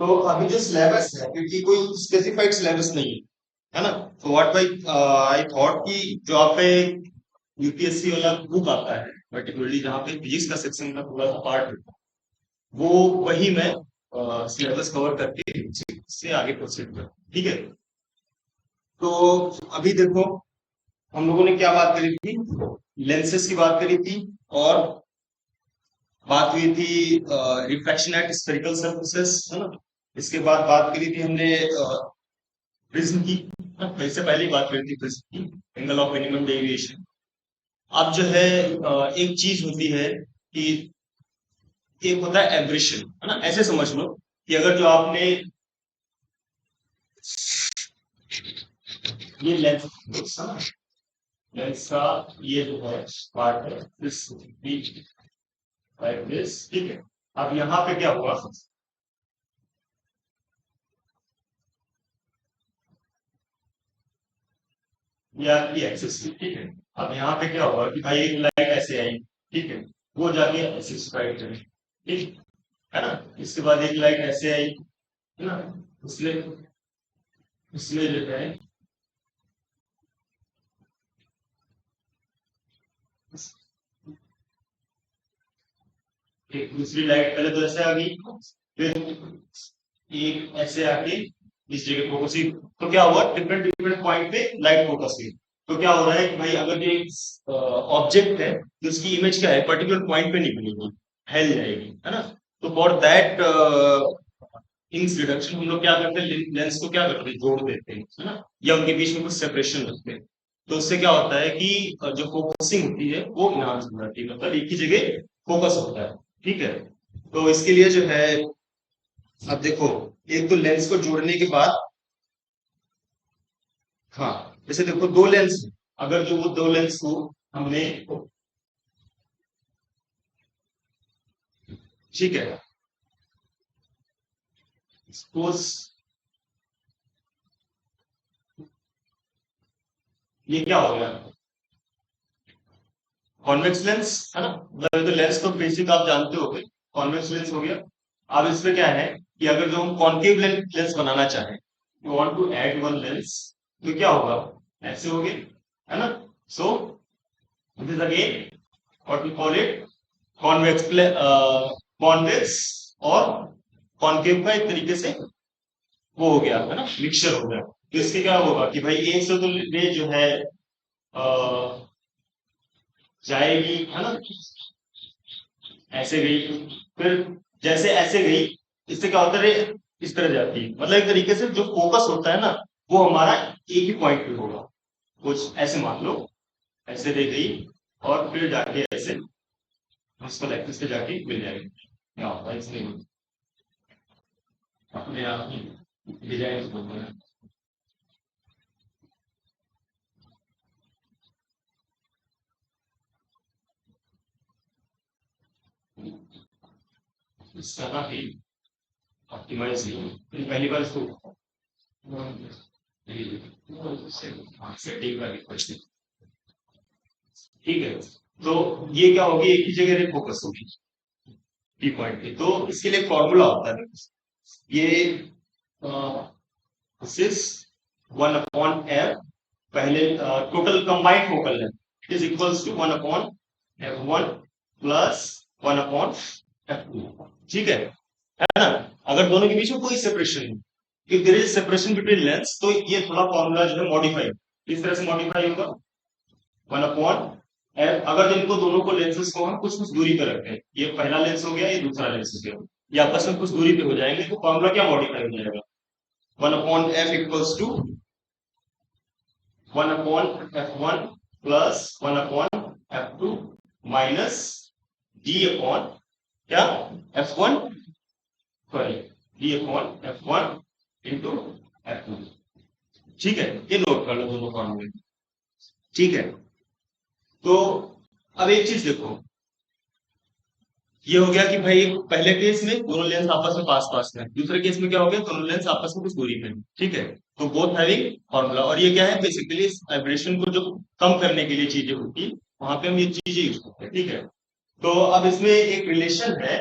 तो अभी जो सिलेबस है, क्योंकि कोई स्पेसिफाइड सिलेबस नहीं है ना, तो व्हाट आई थॉट कि जो आप पे यूपीएससी वाला बुक आता है, पर्टिकुलरली जहाँ पे फिजिक्स का सेक्शन का पूरा पार्ट होता है, वो वही मैं सिलेबस कवर करके से आगे प्रोसीड कर, ठीक है। तो अभी देखो, हम लोगों ने क्या बात करी थी, लेंसेस की बात करी थी, और बात हुई थी रिफ्रैक्शन एट स्फेरिकल सरफेसेस, है ना। इसके बाद बात करी थी हमने प्रिज्म की, इससे पहले ही बात करी थी प्रिज्म की, एंगल ऑफ मिनिमम डेविएशन। अब जो है एक चीज होती है कि एक होता है एब्रेशन, है ना। ऐसे समझ लो कि अगर जो आपने ये लेंस, लेंस का ये जो है पार्ट है दिस लाइक दिस, ठीक है। अब यहाँ पे क्या हुआ, ये आपकी एक्सिस थी, ठीक है। अब यहाँ पे क्या हुआ कि भाई एक लाइट ऐसे आई, ठीक है, वो जाके ऐसे स्प्राइट करी, ठीक है ना। इसके बाद एक लाइट ऐसे आई, है ना, इसलिए इसमें जो है एक दूसरी लाइट पहले तो ऐसे आ गई, फिर एक ऐसे आके इस जगह फोकस हुई, तो क्या हुआ, डिफरेंट डिफरेंट पॉइंट पे लाइट फोकस हुई। तो क्या हो रहा है कि भाई अगर ये ऑब्जेक्ट है तो उसकी इमेज क्या है, पर्टिकुलर पॉइंट पे नहीं बनेगी, फैल जाएगी, है ना। तो फॉर दैट इंक्स रिडक्शन हम लोग क्या करते हैं, लेंस को क्या करते हैं, जोड़ देते हैं, है ना, या उनके बीच में कुछ सेपरेशन रखते हैं। तो उससे क्या होता है कि जो फोकसिंग होती है वो इनहांस हो जाती है, मतलब एक ही जगह फोकस होता है, ठीक है। तो इसके लिए जो है, अब देखो, एक तो लेंस को जोड़ने के बाद, हाँ, जैसे देखो दो लेंस हैं, अगर जो वो दो लेंस को हमने, ठीक है, सपोज ये क्या हो गया, कॉन्वेक्स लेंस, है ना, मतलब तो लेंस तो बेसिक आप जानते हो, कॉन्वेक्स लेंस हो गया। अब इसमें क्या है कि अगर जो हम कॉन्केव लेंस बनाना चाहें, you want to add one lens, तो क्या होगा, ऐसे हो गए, है ना। So this again what we call it convex, convex और कॉन्केव का एक तरीके से वो हो गया, है ना, मिक्सचर हो गया। तो इसके क्या होगा कि भाई एक से तो रे जो है जाएगी, है ना, ऐसे गई, फिर जैसे ऐसे गई, इससे क्या होता है, इस तरह जाती है, मतलब एक तरीके से जो फोकस होता है ना, वो हमारा एक ही पॉइंट पे होगा। कुछ ऐसे मान लो, ऐसे दे गई, और फिर जाके ऐसे प्रिंसिपल एक्सिस पे जाके मिल जाएगी, क्या होता है इसमें, अपने आप ही डिजाइन होता है। इसका ना भी ऑप्टिमाइज नहीं, पहली बार इसको सेटिंग का रिक्वेस्ट, ठीक है। तो ये क्या होगी, एक ही जगह फोकस होगी पी पॉइंट पे। तो इसके लिए फॉर्मूला होता है, ये सिस वन अपॉन एफ, पहले total combined focal length is equals to one upon F one plus one upon F two, ठीक है ना। अगर दोनों के बीच में कोई सेपरेशन नहीं, if there is separation between lengths, तो ये थोड़ा फॉर्मूला जो है मॉडिफाई, इस तरह से मॉडिफाई होगा, वन अपॉन एफ, अगर इनको दोनों को लेंसेज को हम कुछ कुछ दूरी पे रखते हैं, ये पहला लेंस हो गया, ये दूसरा लेंस हो गया, ये आपस में कुछ दूरी पे हो जाएंगे, तो फॉर्मूला क्या मॉडिफाई हो जाएगा, one upon F equals to one upon F one plus one upon F two minus D upon क्या, F one, sorry, D upon F one into F two, ठीक है। ये नोट कर लो दोनों फॉर्मूले, ठीक है। तो अब एक चीज देखो, ये हो गया कि भाई पहले केस में दोनों लेंस आपस में पास पास में, दूसरे केस में क्या हो गया, दोनों लेंस आपस में कुछ दूरी पे, ठीक है। तो बोथ हैविंग फॉर्मूला, और ये क्या है, बेसिकली वाइब्रेशन को जो कम करने के लिए चीजें होती है, वहां पे हम ये चीजें यूज करते हैं, ठीक है। तो अब इसमें एक रिलेशन है,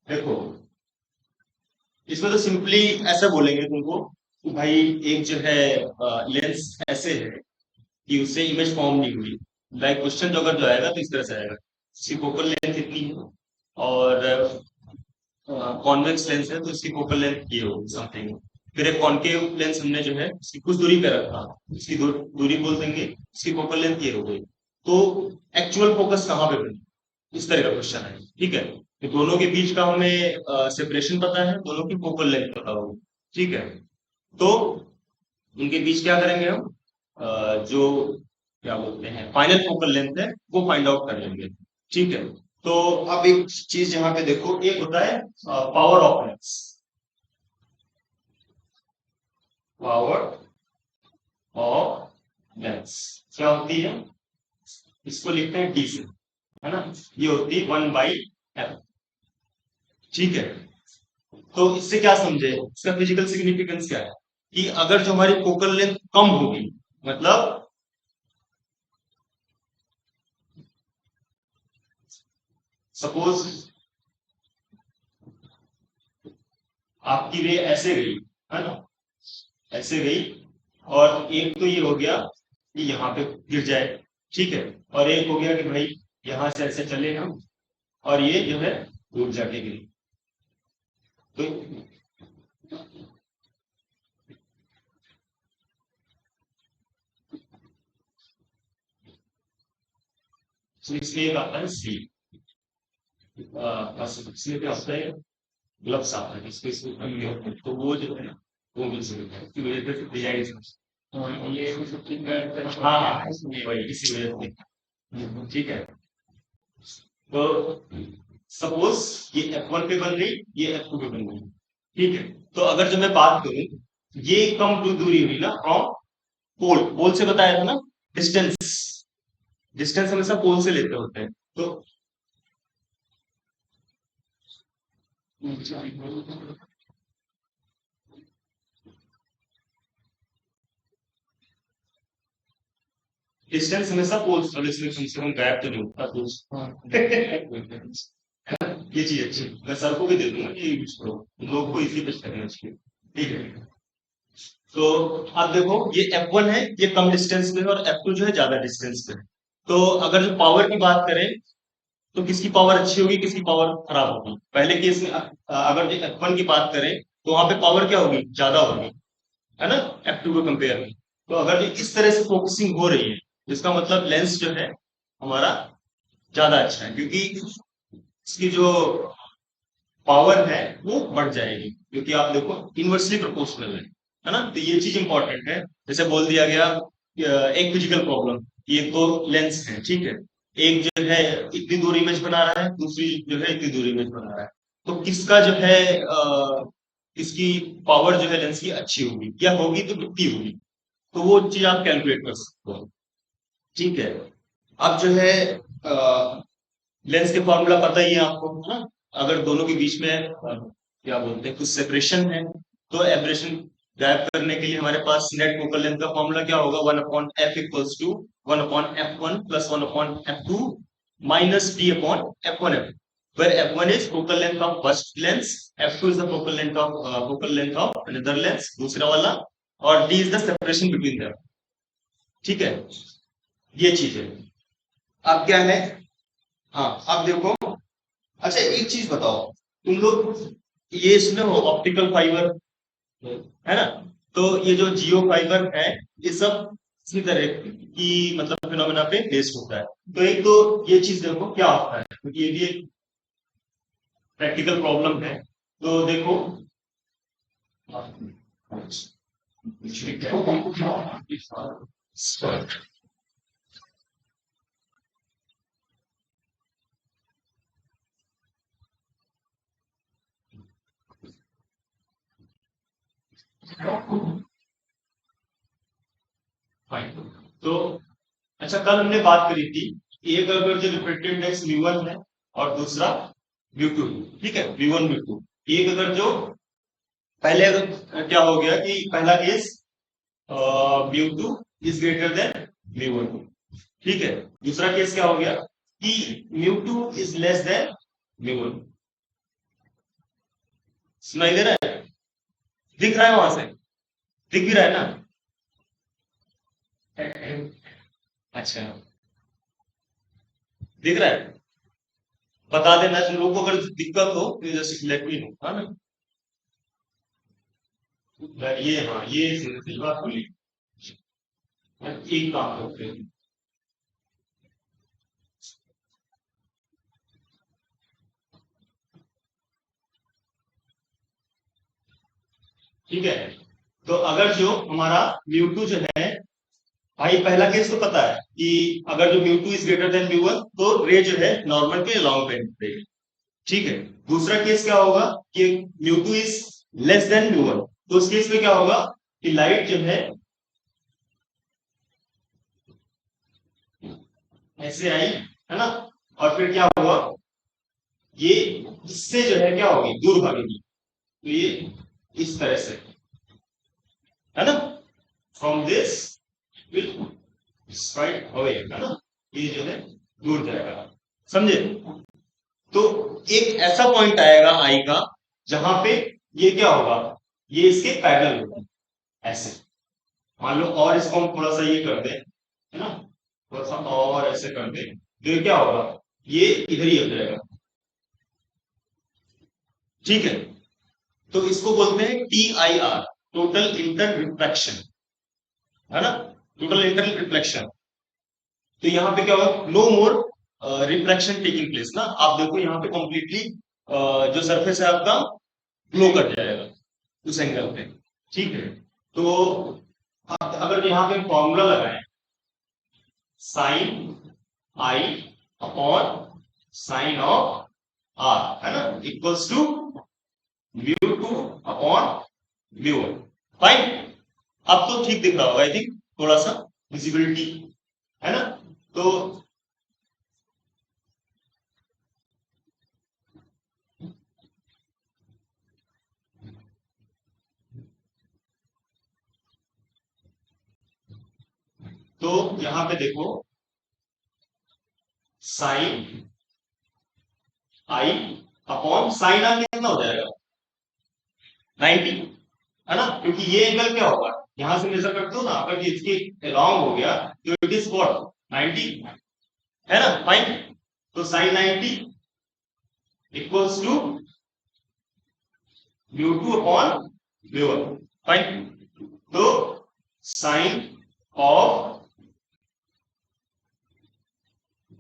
देखो, इसमें तो सिंपली ऐसा बोलेंगे तुमको कि भाई एक जो है लेंस ऐसे है कि उससे इमेज फॉर्म नहीं हुई। लाइक क्वेश्चन जो अगर जो आएगा तो इस तरह से आएगा, इसकी फोकल लेंथ इतनी है और कॉन्वेक्स लेंस है तो इसकी फोकल लेंथ ये होगी समथिंग। फिर एक कॉन्केव लेंस हमने जो है इसकी कुछ दूरी पे रखा, इसकी दूरी बोल देंगे, इसकी फोकल लेंथ ये हो गई। तो एक्चुअल फोकस कहाँ पे बनी, इस तरह का क्वेश्चन है। ठीक है, तो दोनों के बीच का हमें सेपरेशन पता है, दोनों की फोकल लेंथ पता होगी। ठीक है, तो उनके बीच क्या करेंगे हम, जो क्या बोलते हैं फाइनल फोकल लेंथ है वो फाइंड आउट कर लेंगे। ठीक है, तो अब एक चीज यहाँ पे देखो, एक होता है power of lens, power of lens क्या होती है, इसको लिखते हैं डी से, है ना, ये होती है 1/f। ठीक है, तो इससे क्या समझे, इसका फिजिकल सिग्निफिकेंस क्या है कि अगर जो हमारी फोकल लेंथ कम होगी, मतलब सपोज आपकी रे ऐसे गई, है ना, ऐसे गई, और एक तो ये हो गया कि यहाँ पे गिर जाए। ठीक है, और एक हो गया कि भाई यहाँ से ऐसे चले हम और ये जो है दूर जाके गिरी। तो इसलिए एक आता है सी, इसलिए क्या होता है ग्लव्स आता है इसके इसमें लगे होते हैं। तो वो जो है वो मिल सकता है इसकी वजह से डिजाइन। ये हाँ हाँ वही इसी वजह से। ठीक है, तो सपोज ये F1 पे बन गई, ये F2 पे बन गई। ठीक है, तो अगर जो मैं बात करूं, ये कम दूरी हुई ना फ्रॉम पोल, पोल से बताया था ना डिस्टेंस, डिस्टेंस हमेशा पोल से लेते होते हैं। तो डिस्टेंस हमेशा पोल से, इसमें कम से कम गैप तो नहीं होता कुछ। ये चीज अच्छी, मैं सर को भी दे दूंगा ये यूज करो, लोग को इसी पे करना चाहिए। ठीक है, तो अब देखो ये F1 है, ये कम डिस्टेंस पे है, और F2 जो है ज्यादा डिस्टेंस पे है। तो अगर जो पावर की बात करें तो किसकी पावर अच्छी होगी, किसकी पावर खराब होगी। पहले केस में अगर जो F1 की बात करें तो वहां पे पावर क्या होगी, ज्यादा होगी, है ना, F2 को कंपेयर में। तो अगर जो इस तरह से फोकसिंग हो रही है, इसका मतलब लेंस जो है हमारा ज्यादा अच्छा है, क्योंकि इसकी जो पावर है वो बढ़ जाएगी, क्योंकि आप देखो इनवर्सली प्रोपोर्शनल है ना। तो ये चीज इंपॉर्टेंट है। जैसे बोल दिया गया एक फिजिकल प्रॉब्लम, ये दो लेंस है, ठीक है, एक जो है इतनी दूर इमेज बना रहा है, दूसरी जो है इतनी दूर इमेज बना रहा है, तो किसका जो है इसकी पावर जो है लेंस की अच्छी होगी, या होगी तो कितनी होगी, तो वो चीज आप कैलकुलेट कर सकते हो। ठीक है, अब जो है लेंस के फॉर्मूला पता ही है आपको, है ना। अगर दोनों के बीच में क्या बोलते हैं कुछ सेपरेशन है, तो एब्रेशन गायब करने के लिए हमारे पास नेट फोकल लेंथ का फॉर्मूला क्या होगा, 1/f equals to 1/f1 plus 1/f2 minus d upon f1f, where f1 is focal length of first lens, f2 is the focal length of another lens, दूसरा वाला, और d is the separation between them। ठीक है, ये चीज है। अब क्या है, हाँ अब देखो, अच्छा एक चीज बताओ, तुम लोग ये सुने हो ऑप्टिकल फाइबर, है ना, तो ये जो जियो फाइबर है ये सब इसी तरह की मतलब फिनोमेना पे बेस्ड होता है। तो एक तो ये चीज देखो क्या होता है, क्योंकि ये भी एक प्रैक्टिकल प्रॉब्लम है। तो देखो तो अच्छा कल हमने बात करी थी, एक अगर जो रिफ्रैक्टिव इंडेक्स v1 है और दूसरा v2, ठीक है, v1 v2, एक अगर जो पहले अगर क्या हो गया कि पहला case v2 is greater than v1, ठीक है, दूसरा केस क्या हो गया कि v2 is less than v1। सुनाई दे रहा है? दिख रहा है वहां से? दिख भी रहा है ना? अच्छा, दिख रहा है? बता देना तुम लोग को, अगर दिक्कत हो तो जैसे लेट मी नो, है ना? ये हाँ, ये सीधी बात बोली। एक काम करते हैं, ठीक है? तो अगर जो हमारा म्यू2 जो है, भाई पहला केस तो पता है कि अगर जो म्यू2 इज ग्रेटर देन म्यू1 तो रे जो है नॉर्मल के लॉन्ग बैंड रहेगी, ठीक है? दूसरा केस क्या होगा कि म्यू2 इज लेस देन म्यू1, तो उस केस में क्या होगा कि लाइट जो है ऐसे आई, है ना? और फिर क्या हुआ, ये इससे जो है क्या होगी, दूर भागेगी, तो ये इस तरह से, है ना? From this will strike away, है ना? ये जो है दूर जाएगा, समझे? तो एक ऐसा पॉइंट आएगा आई का जहां पे ये क्या होगा, ये इसके पैरेलल होगा, ऐसे। मान लो और इसको हम थोड़ा सा ये कर दें, है ना? थोड़ा सा और ऐसे कर दें, तो ये क्या होगा, ये इधर ही हो जाएगा, ठीक है? तो इसको बोलते हैं TIR, टोटल इंटर रिफ्लेक्शन, है ना? Total inter reflection. तो यहाँ पे क्या होगा, नो मोर रिफ्लेक्शन टेकिंग प्लेस ना। आप देखो यहाँ पे कंप्लीटली जो सरफेस है आपका ग्लो कर जाएगा उस एंगल पे, ठीक है? तो अगर यहाँ पे फॉर्मूला लगाएं, sine i upon sine of r, है ना, equals to mu two upon mu one, fine. अब तो ठीक दिख रहा होगा आई थिंक, थोड़ा सा विजिबिलिटी, है ना? तो यहां पे देखो, sine i upon sine r कितना हो जाएगा, 90, है ना? क्योंकि ये एंगल क्या होगा, यहां से मेजर करते हो ना, अगर ये इसके लॉन्ग हो गया तो इट इज व्हाट, 90, है ना? फाइन। तो sine 90 equals to mu two upon mu one, fine. तो sine of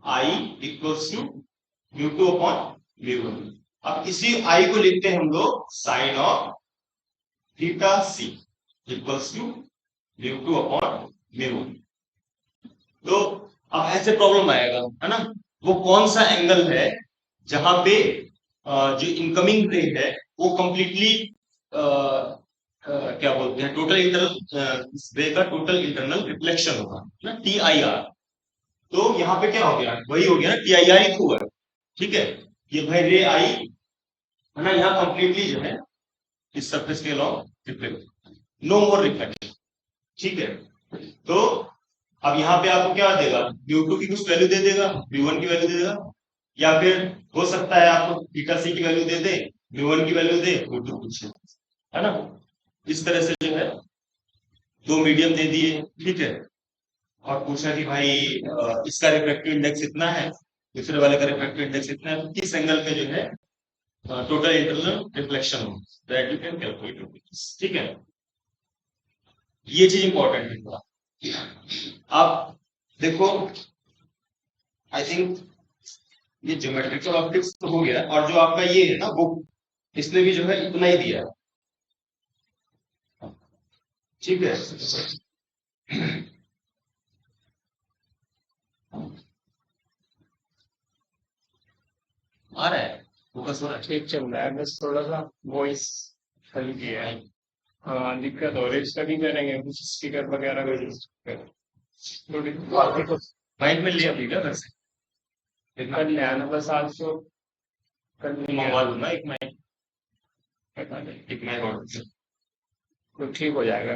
I equals to mu two upon mu one. अब इसी आई को लिखते हैं हम लोग sine of theta C equals to mu two upon mu one. तो अब ऐसे प्रॉब्लम आएगा, है ना? वो कौन सा एंगल है जहां पे जो इनकमिंग रे है वो कंप्लीटली क्या बोलते हैं, टोटल इंटरनल रे का टोटल इंटरनल रिफ्लेक्शन होगा ना, TIR। तो यहाँ पे क्या हो गया, वही हो गया ना, TIR ही हुआ, ठीक है? ये भाई रे आई, है ना, यहाँ कंप्लीटली जो है इस सरफेस के अलॉन्ग रिफ्लेक्ट, नो मोर रिफ्लेक्शन, ठीक है? तो अब यहाँ पे आपको क्या देगा, म्यू2 की कुछ वैल्यू दे देगा, म्यू1 की वैल्यू दे देगा, या फिर हो सकता है आपको थीटा सी की वैल्यू दे दे, म्यू1 की वैल्यू दे, म्यू2 कुछ, है ना? इस तरह से जो है दो मीडियम दे दिए, ठीक है? और पूछा कि भाई इसका रिफ्रैक्टिव इंडेक्स इतना है, दूसरे वाले का रिफ्रैक्टिव इंडेक्स इतना है, तो किस एंगल पे जो है टोटल इंटरनल रिफ्लेक्शन हो, दैट यू कैन कैलकुलेट, ठीक है? ये चीज इंपॉर्टेंट है। आप देखो, आई थिंक ये ज्योमेट्रिकल ऑप्टिक्स तो हो गया, और जो आपका ये है ना बुक, इसमें भी जो है इतना ही दिया है, ठीक है? आ रहा है, फोकस हो रहा है, ठीक चल रहा है, बस थोड़ा सा वॉइस हल्की है। हाँ, दिक्कत हो रही है, स्टडी करेंगे कुछ स्पीकर वगैरह का यूज कर, थोड़ी बाकी तो माइंड में लिया ठीक है वैसे, कर लिया ना, बस आज तो कर मंगवा लिया लूंगा एक माइंड, एक माइंड और। तो ठीक हो जाएगा।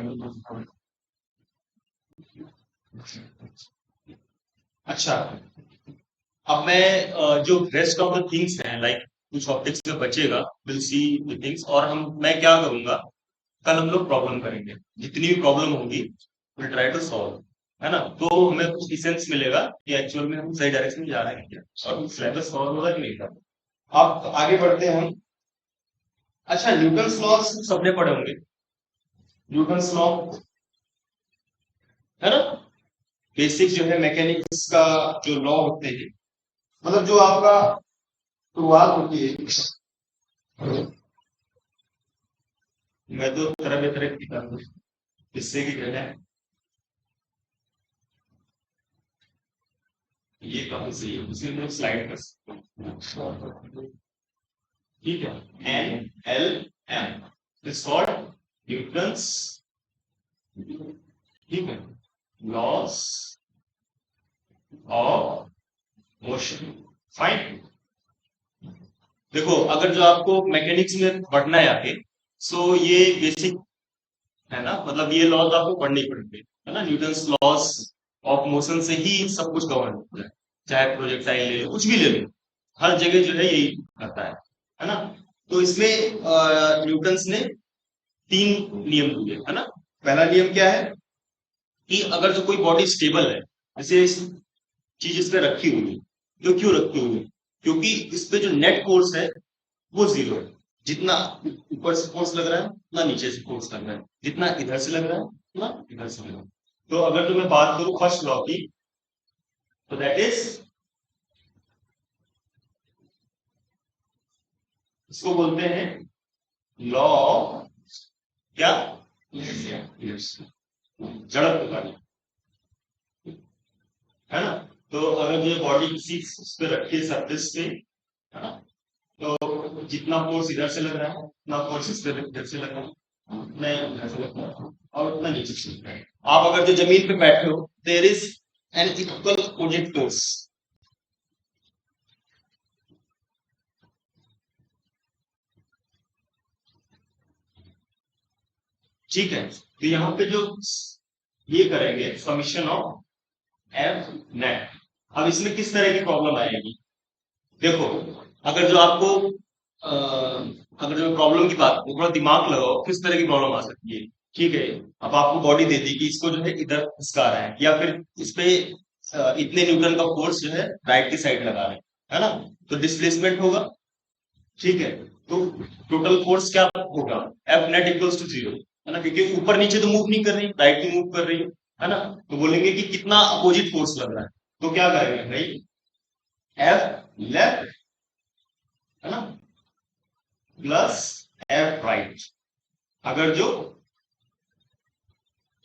अच्छा, अब मैं जो रेस्ट ऑफ द थिंग्स हैं, लाइक कुछ ऑप्टिक्स में बचेगा, विल सी द थिंग्स, और मैं क्या करूंगा, कल हम लोग प्रॉब्लम करेंगे, जितनी भी प्रॉब्लम होगी विल ट्राई टू सॉल्व, है ना। तो हमें कुछ सेंस मिलेगा कि एक्चुअल में हम सही डायरेक्शन में जा रहे हैं क्या, और सिलेबस सॉल्व होगा कि नहीं था। आप आगे बढ़ते हैं हम। अच्छा, न्यूटन्स लॉ सबने पढ़े होंगे, न्यूटन्स लॉ, है ना। बेसिक जो है मैकेनिक्स का जो लॉ होते हैं, मतलब जो आपका शुरुआत होती है। मैं तो तरह बेतरह की किताब इससे की कहना है, ये कहाँ से है, उसी में स्लाइड कर सकते हैं। ठीक है, N L M is called Newton's, ठीक है, लॉस ऑफ मोशन, फाइन। देखो, अगर जो आपको मैकेनिक्स में पढ़ना है आगे, सो ये बेसिक है ना, मतलब ये लॉज आपको पढ़ने ही पड़ेंगे, है ना। न्यूटन्स लॉस ऑफ मोशन से ही सब कुछ गवर्न होता है, चाहे प्रोजेक्टाइल ले लो, कुछ भी ले लो, हर जगह जो है यही करता है ना। तो इसमें न्यूटन्स ने 3 नियम दिए, है ना। पहला नियम क्या है कि अगर जो कोई बॉडी स्टेबल है, जैसे इस चीज इस पे रखी हुई है, तो क्यों रखी हुई है, क्योंकि इस पे जो नेट फोर्स है वो 0 है। जितना ऊपर से फोर्स लग रहा है उतना नीचे से फोर्स लग रहा है, जितना इधर से लग रहा है उतना इधर से लग रहा है। तो अगर तो मैं बात करूं फर्स्ट लॉ की, तो दैट इज, इसको बोलते हैं लॉ क्या, जड़त्व का, है ना। तो अगर ये बॉडी किसी उस पे रखी है सरफेस पे, है ना, तो जितना फोर्स इधर से लग रहा है उतना फोर्स इस पे इधर से लग रहा है, उतना ही इधर से लग रहा है, और उतना नीचे से लग रहा है। आप अगर जो जमीन पे बैठे हो, there is an equal opposite force, ठीक है। तो यहाँ पे जो ये करेंगे समीशन ऑफ एफ नेट, अब इसमें किस तरह की प्रॉब्लम आएगी, देखो, अगर जो आपको अगर जो प्रॉब्लम की बात थोड़ा दिमाग लगाओ, किस तरह की प्रॉब्लम आ सकती है। ठीक है, अब आपको बॉडी दे दी कि इसको जो है इधर खिसका रहा है, या फिर इस पे इतने न्यूटन का फोर्स जो है राइट की साइड लगा रहे हैं, है ना। तो डिस्प्लेसमेंट होगा, ठीक है। तो टोटल फोर्स क्या होगा, एफ नेट इक्वल्स टू 0, है ना, क्योंकि ऊपर नीचे तो मूव नहीं कर रही, राइट की मूव कर रही है ना। तो बोलेंगे कि कितना अपोजिट फोर्स लग रहा है, तो क्या करेंगे भाई, एफ लेफ्ट, है ना, प्लस एफ राइट, अगर जो,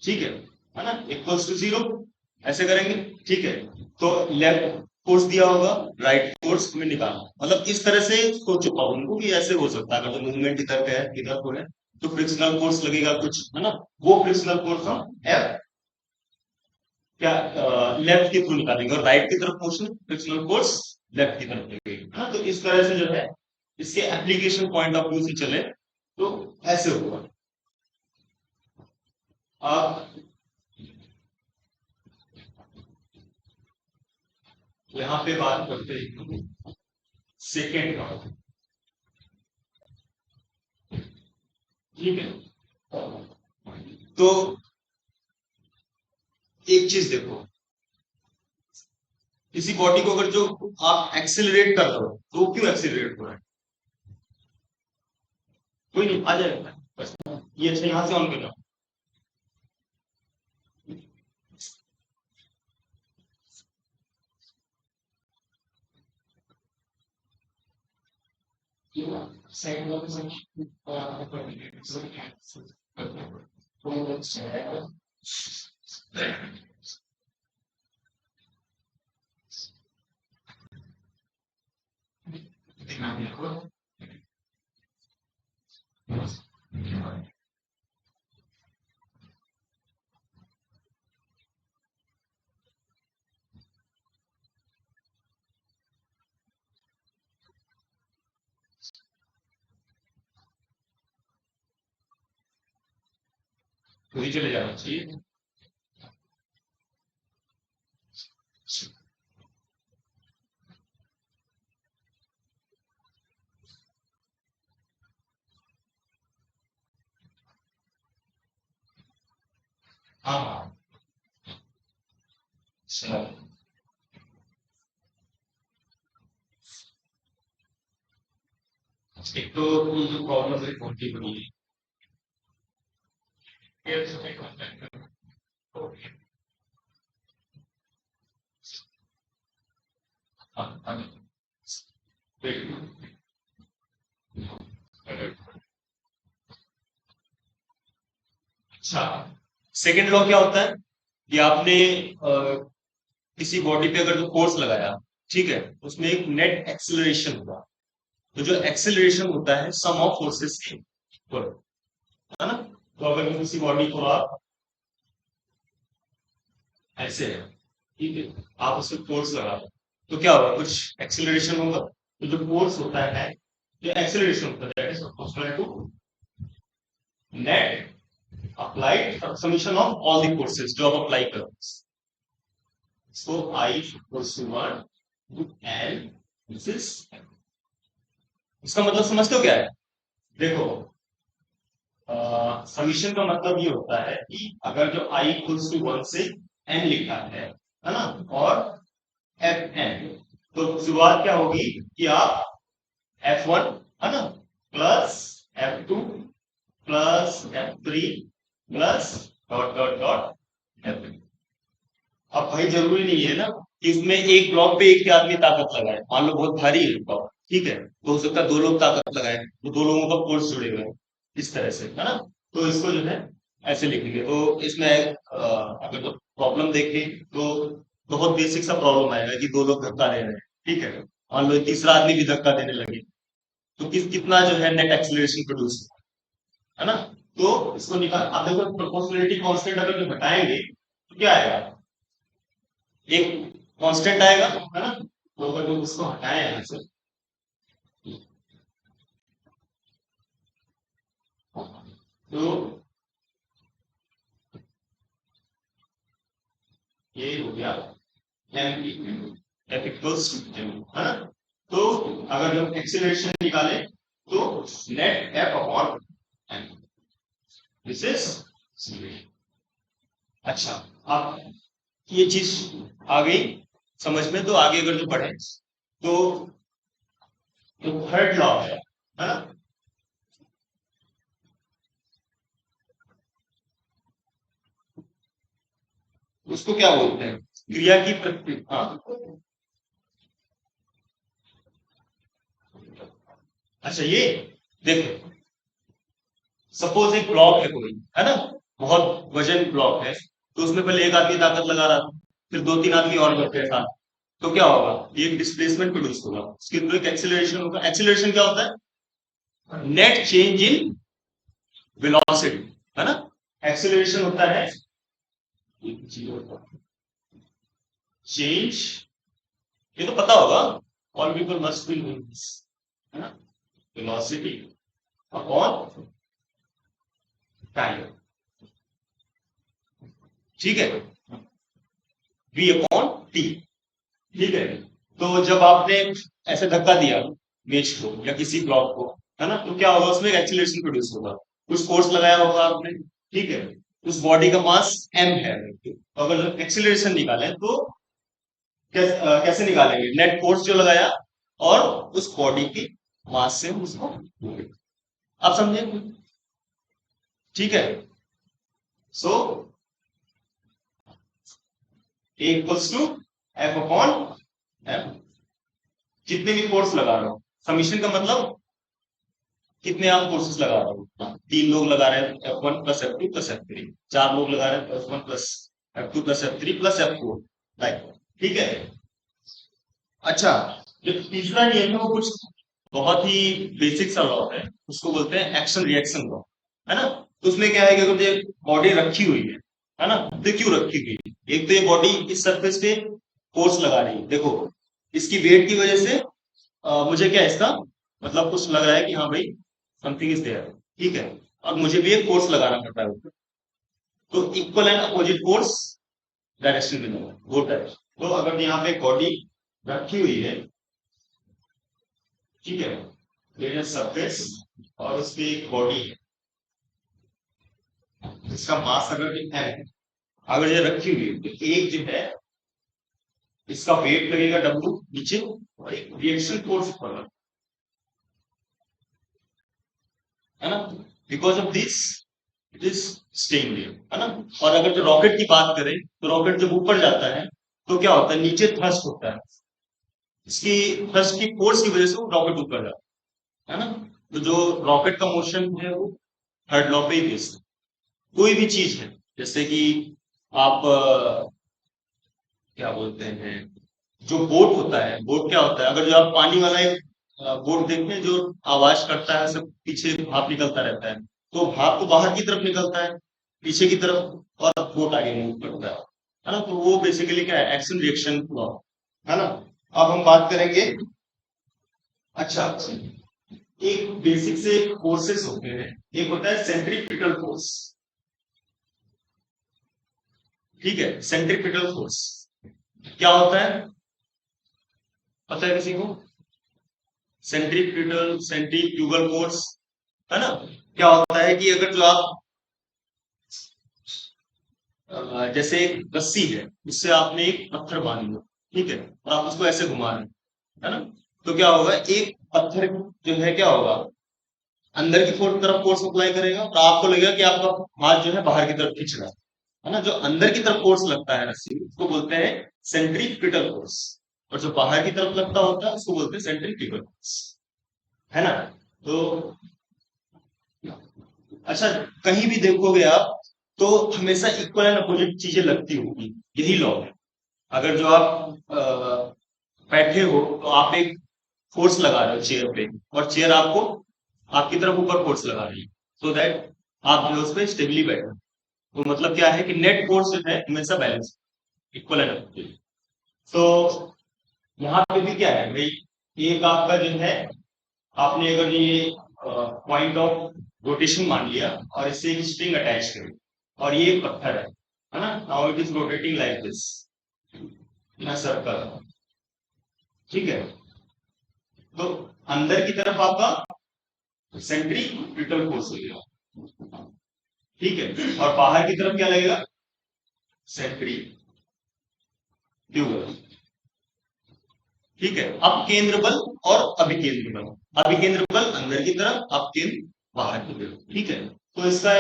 ठीक है ना, इक्वल्स टू 0, ऐसे करेंगे, ठीक है। तो लेफ्ट फोर्स दिया होगा, राइट फोर्स हमें निकालना, मतलब इस तरह से सोचो प्रॉब्लम को कि ऐसे हो सकता है, अगर जो मूवमेंट इधर पे है इधर को है, तो फ्रिक्शनल फोर्स लगेगा कुछ, है ना। वो फ्रिक्शनल फोर्स हम एफ क्या लेफ्ट के थ्रू निकालेंगे, और राइट की तरफ मोशन फ्रिक्शनल फोर्स लेफ्ट की तरफ लगेगी, है ना। तो इस तरह से जो है इसके एप्लीकेशन पॉइंट ऑफ व्यू से चले तो ऐसे होगा। आप यहाँ पे बात करते हैं सेकेंड का, ठीक है। तो एक चीज देखो, किसी बॉडी को अगर जो आप एक्सेलरेट कर रहे हो, तो वो क्यों एक्सेलरेट हो रहा है, कोई नहीं आ जाएगा बस, ये अच्छा यहाँ से ऑन करना। वही चले जाना चाहिए। हाँ हाँ अच्छा एक तो ये जो प्रॉब्लम है बहुत ही बड़ी है हाँ, हाँ, ठीक। अच्छा सेकेंड लॉ क्या होता है कि आपने किसी बॉडी पे अगर जो फोर्स लगाया ठीक है उसमें एक नेट एक्सेलरेशन हुआ तो जो एक्सेलरेशन होता है सम ऑफ फोर्सेस के ऊपर है ना तो अगर किसी बॉडी को आप ऐसे है ठीक है आप उसमें फोर्स लगा दो तो क्या होगा कुछ एक्सेलरेशन होगा तो जो फोर्स होता है जो एक्सेलरेशन होता है that is proportional to net applied summation of all the forces जो आप अप्लाई करो so I equals to 1 to L this is इसका मतलब समझते हो क्या है देखो समीशन का मतलब ये होता है कि अगर जो आई इक्वल्स टू 1 से n लिखा है ना और एफ एन तो शुरुआत क्या होगी कि आप F1 है ना plus F2 plus F3 plus dot dot dot F3 अब भाई जरूरी नहीं है ना कि इसमें एक ब्लॉक पे एक ही आदमी ताकत लगाए मान लो बहुत भारी है ब्लॉक ठीक है तो हो सकता है दो लोग ताकत लगाए तो दो लोगों का फोर्स जुड़े हुए हैं इस तरह से है ना तो इसको जो है ऐसे लिखेंगे तो इसमें अगर तो प्रॉब्लम देखें तो बहुत बेसिक सा प्रॉब्लम आएगा कि दो लोग धक्का दे रहे हैं ठीक है मान लो तीसरा आदमी भी धक्का देने लगे तो कितना जो है नेट एक्सीलरेशन प्रोड्यूस है ना तो इसको निकाल आप देखो प्रोपोर्शनलिटी कांस्टेंट अगर जो घटाएंगे तो क्या आएगा एक कांस्टेंट आएगा है ना तो अगर हम उसको हटाएं यहाँ से तो ये हो गया m f equals to m है ना तो अगर हम एक्सीलरेशन निकालें तो net F upon m this is अच्छा अब ये चीज आ गई समझ में तो आगे अगर जो पढ़े तो जो थर्ड लॉ है ना उसको क्या बोलते हैं क्रिया की प्रक्रिया हाँ अच्छा ये देखो सपोज एक ब्लॉक है कोई है ना बहुत वजन ब्लॉक है तो उसमें पहले एक आदमी ताकत लगा रहा था फिर दो तीन आदमी और करते हैं साथ तो क्या होगा ये डिस्प्लेसमेंट प्रोड्यूस होगा उसके अंदर एक एक्सेलरेशन होगा एक्सेलरेशन क्या होता है नेट चेंज इन वेलोसिटी है ना एक्सेलरेशन होता है चेंज ये तो पता होगा ऑल पीपल मस्ट बी है ना वेलोसिटी अपॉन टाइम ठीक है v अपॉन टी ठीक है तो जब आपने ऐसे धक्का दिया मेज को या किसी ब्लॉक को है ना तो क्या होगा उसमें एक्सीलरेशन प्रोड्यूस होगा कुछ फोर्स लगाया होगा आपने ठीक है उस बॉडी का मास m है तो अगर एक्सीलरेशन निकालें तो कैसे निकालेंगे नेट फोर्स जो लगाया और उस बॉडी के मास से उसको आप समझे ठीक है so A equals to F upon F जितने भी फोर्स लगा रहा हूं समीशन का मतलब कितने आप फोर्सेस लगा रहे हो तीन लोग लगा रहे हैं F1 plus F2 plus F3 चार लोग लगा रहे हैं F1 plus F2 plus F3 plus F4 like ठीक है अच्छा जो तीसरा नियम है वो कुछ बहुत ही बेसिक सा लॉ है उसको बोलते हैं एक्शन रिएक्शन लॉ है ना तो उसमें क्या है कि अगर ये बॉडी रखी हुई है ना तो क्यों रखी हुई है एक तो ये बॉडी इस सरफेस पे फोर्स लगा रही है देखो इसकी वेट की वजह से मुझे क्या इसका मतलब कुछ लग रहा है कि हाँ भाई समथिंग इज देयर ठीक है अब मुझे भी एक फोर्स लगाना पड़ता है ऊपर तो equal and opposite force direction में होगा वो डायरेक्शन तो अगर यहाँ पे बॉडी रखी हुई है ठीक है सरफेस और उस पे एक बॉडी है जिसका मास अगर है अगर ये रखी हुई है, तो एक जो है इसका वेट लगेगा W नीचे, और एक रिएक्शन फोर्स ऊपर लगेगा, है ना, because of this it is staying there, है ना। और अगर जो रॉकेट की बात करें, तो रॉकेट जब ऊपर जाता है तो क्या होता है, नीचे थ्रस्ट होता है, इसकी थ्रस्ट की फोर्स की वजह से वो रॉकेट ऊपर जाता है ना। तो जो रॉकेट का मोशन है वो थर्ड लॉ पे ही बेस्ड है। कोई भी चीज है, जैसे कि आप क्या बोलते हैं, जो बोट होता है, बोट क्या होता है, अगर जो आप पानी वाला एक बोट देखते हैं जो आवाज करता है, सब पीछे भाप निकलता रहता है, तो भाप तो बाहर की तरफ निकलता है, पीछे की तरफ, और बोट आगे मूव करता है ना। तो वो बेसिकली क्या है, एक्शन रिएक्शन लॉ, है ना। अब हम बात करेंगे, अच्छा, एक बेसिक से फोर्सेस होते हैं, एक होता है सेंट्रीपिटल फोर्स, ठीक है। सेंट्रीपिटल फोर्स क्या होता है, पता है किसी को, सेंट्रीफ्यूगल फोर्स, है ना। क्या होता है कि अगर जो आप जैसे एक रस्सी है, उससे आपने एक पत्थर बांध लिया, ठीक है, और आप उसको ऐसे घुमा रहे हैं, है ना, तो क्या होगा, एक पत्थर जो है क्या होगा, अंदर की तरफ फोर्स अप्लाई करेगा, और आपको लगेगा कि आपका हाथ जो है बाहर की तरफ खींच रहा है ना। जो अंदर की तरफ फोर्स लगता है रस्सी में, उसको बोलते हैं सेंट्रीपिटल फोर्स, और जो बाहर की तरफ लगता होता है उसको बोलते हैं सेंट्रीफ्यूगल फोर्स, है ना। तो अच्छा, कहीं भी देखोगे आप, तो हमेशा इक्वल एंड अपोजिट चीजें लगती होगी, यही लॉ है। अगर जो आप बैठे हो, तो आप एक फोर्स लगा रहे हो चेयर पे, और चेयर आपको आपकी तरफ ऊपर फोर्स लगा रही है, सो दैट आप जो है उस पर स्टेबली बैठो। तो मतलब क्या है कि नेट फोर्स जो है हमेशा बैलेंस, इक्वल एंड अपोजिट। तो यहाँ पे भी क्या है भाई, एक आपका जो है, आपने अगर ये पॉइंट ऑफ रोटेशन मान लिया, और इससे एक स्ट्रिंग अटैच करी, और ये एक पत्थर है ना, now it is rotating like this in a circle, ठीक है। तो अंदर की तरफ आपका सेंट्रीपिटल फोर्स लगेगा, ठीक है, और बाहर की तरफ क्या लगेगा, सेंट्रीफ्यूगल, ठीक है। अब केंद्र बल और अभिकेंद्र बल, अभिकेंद्र बल अंदर की तरफ, अब केंद्र बाहर की तरफ, ठीक है। तो इसका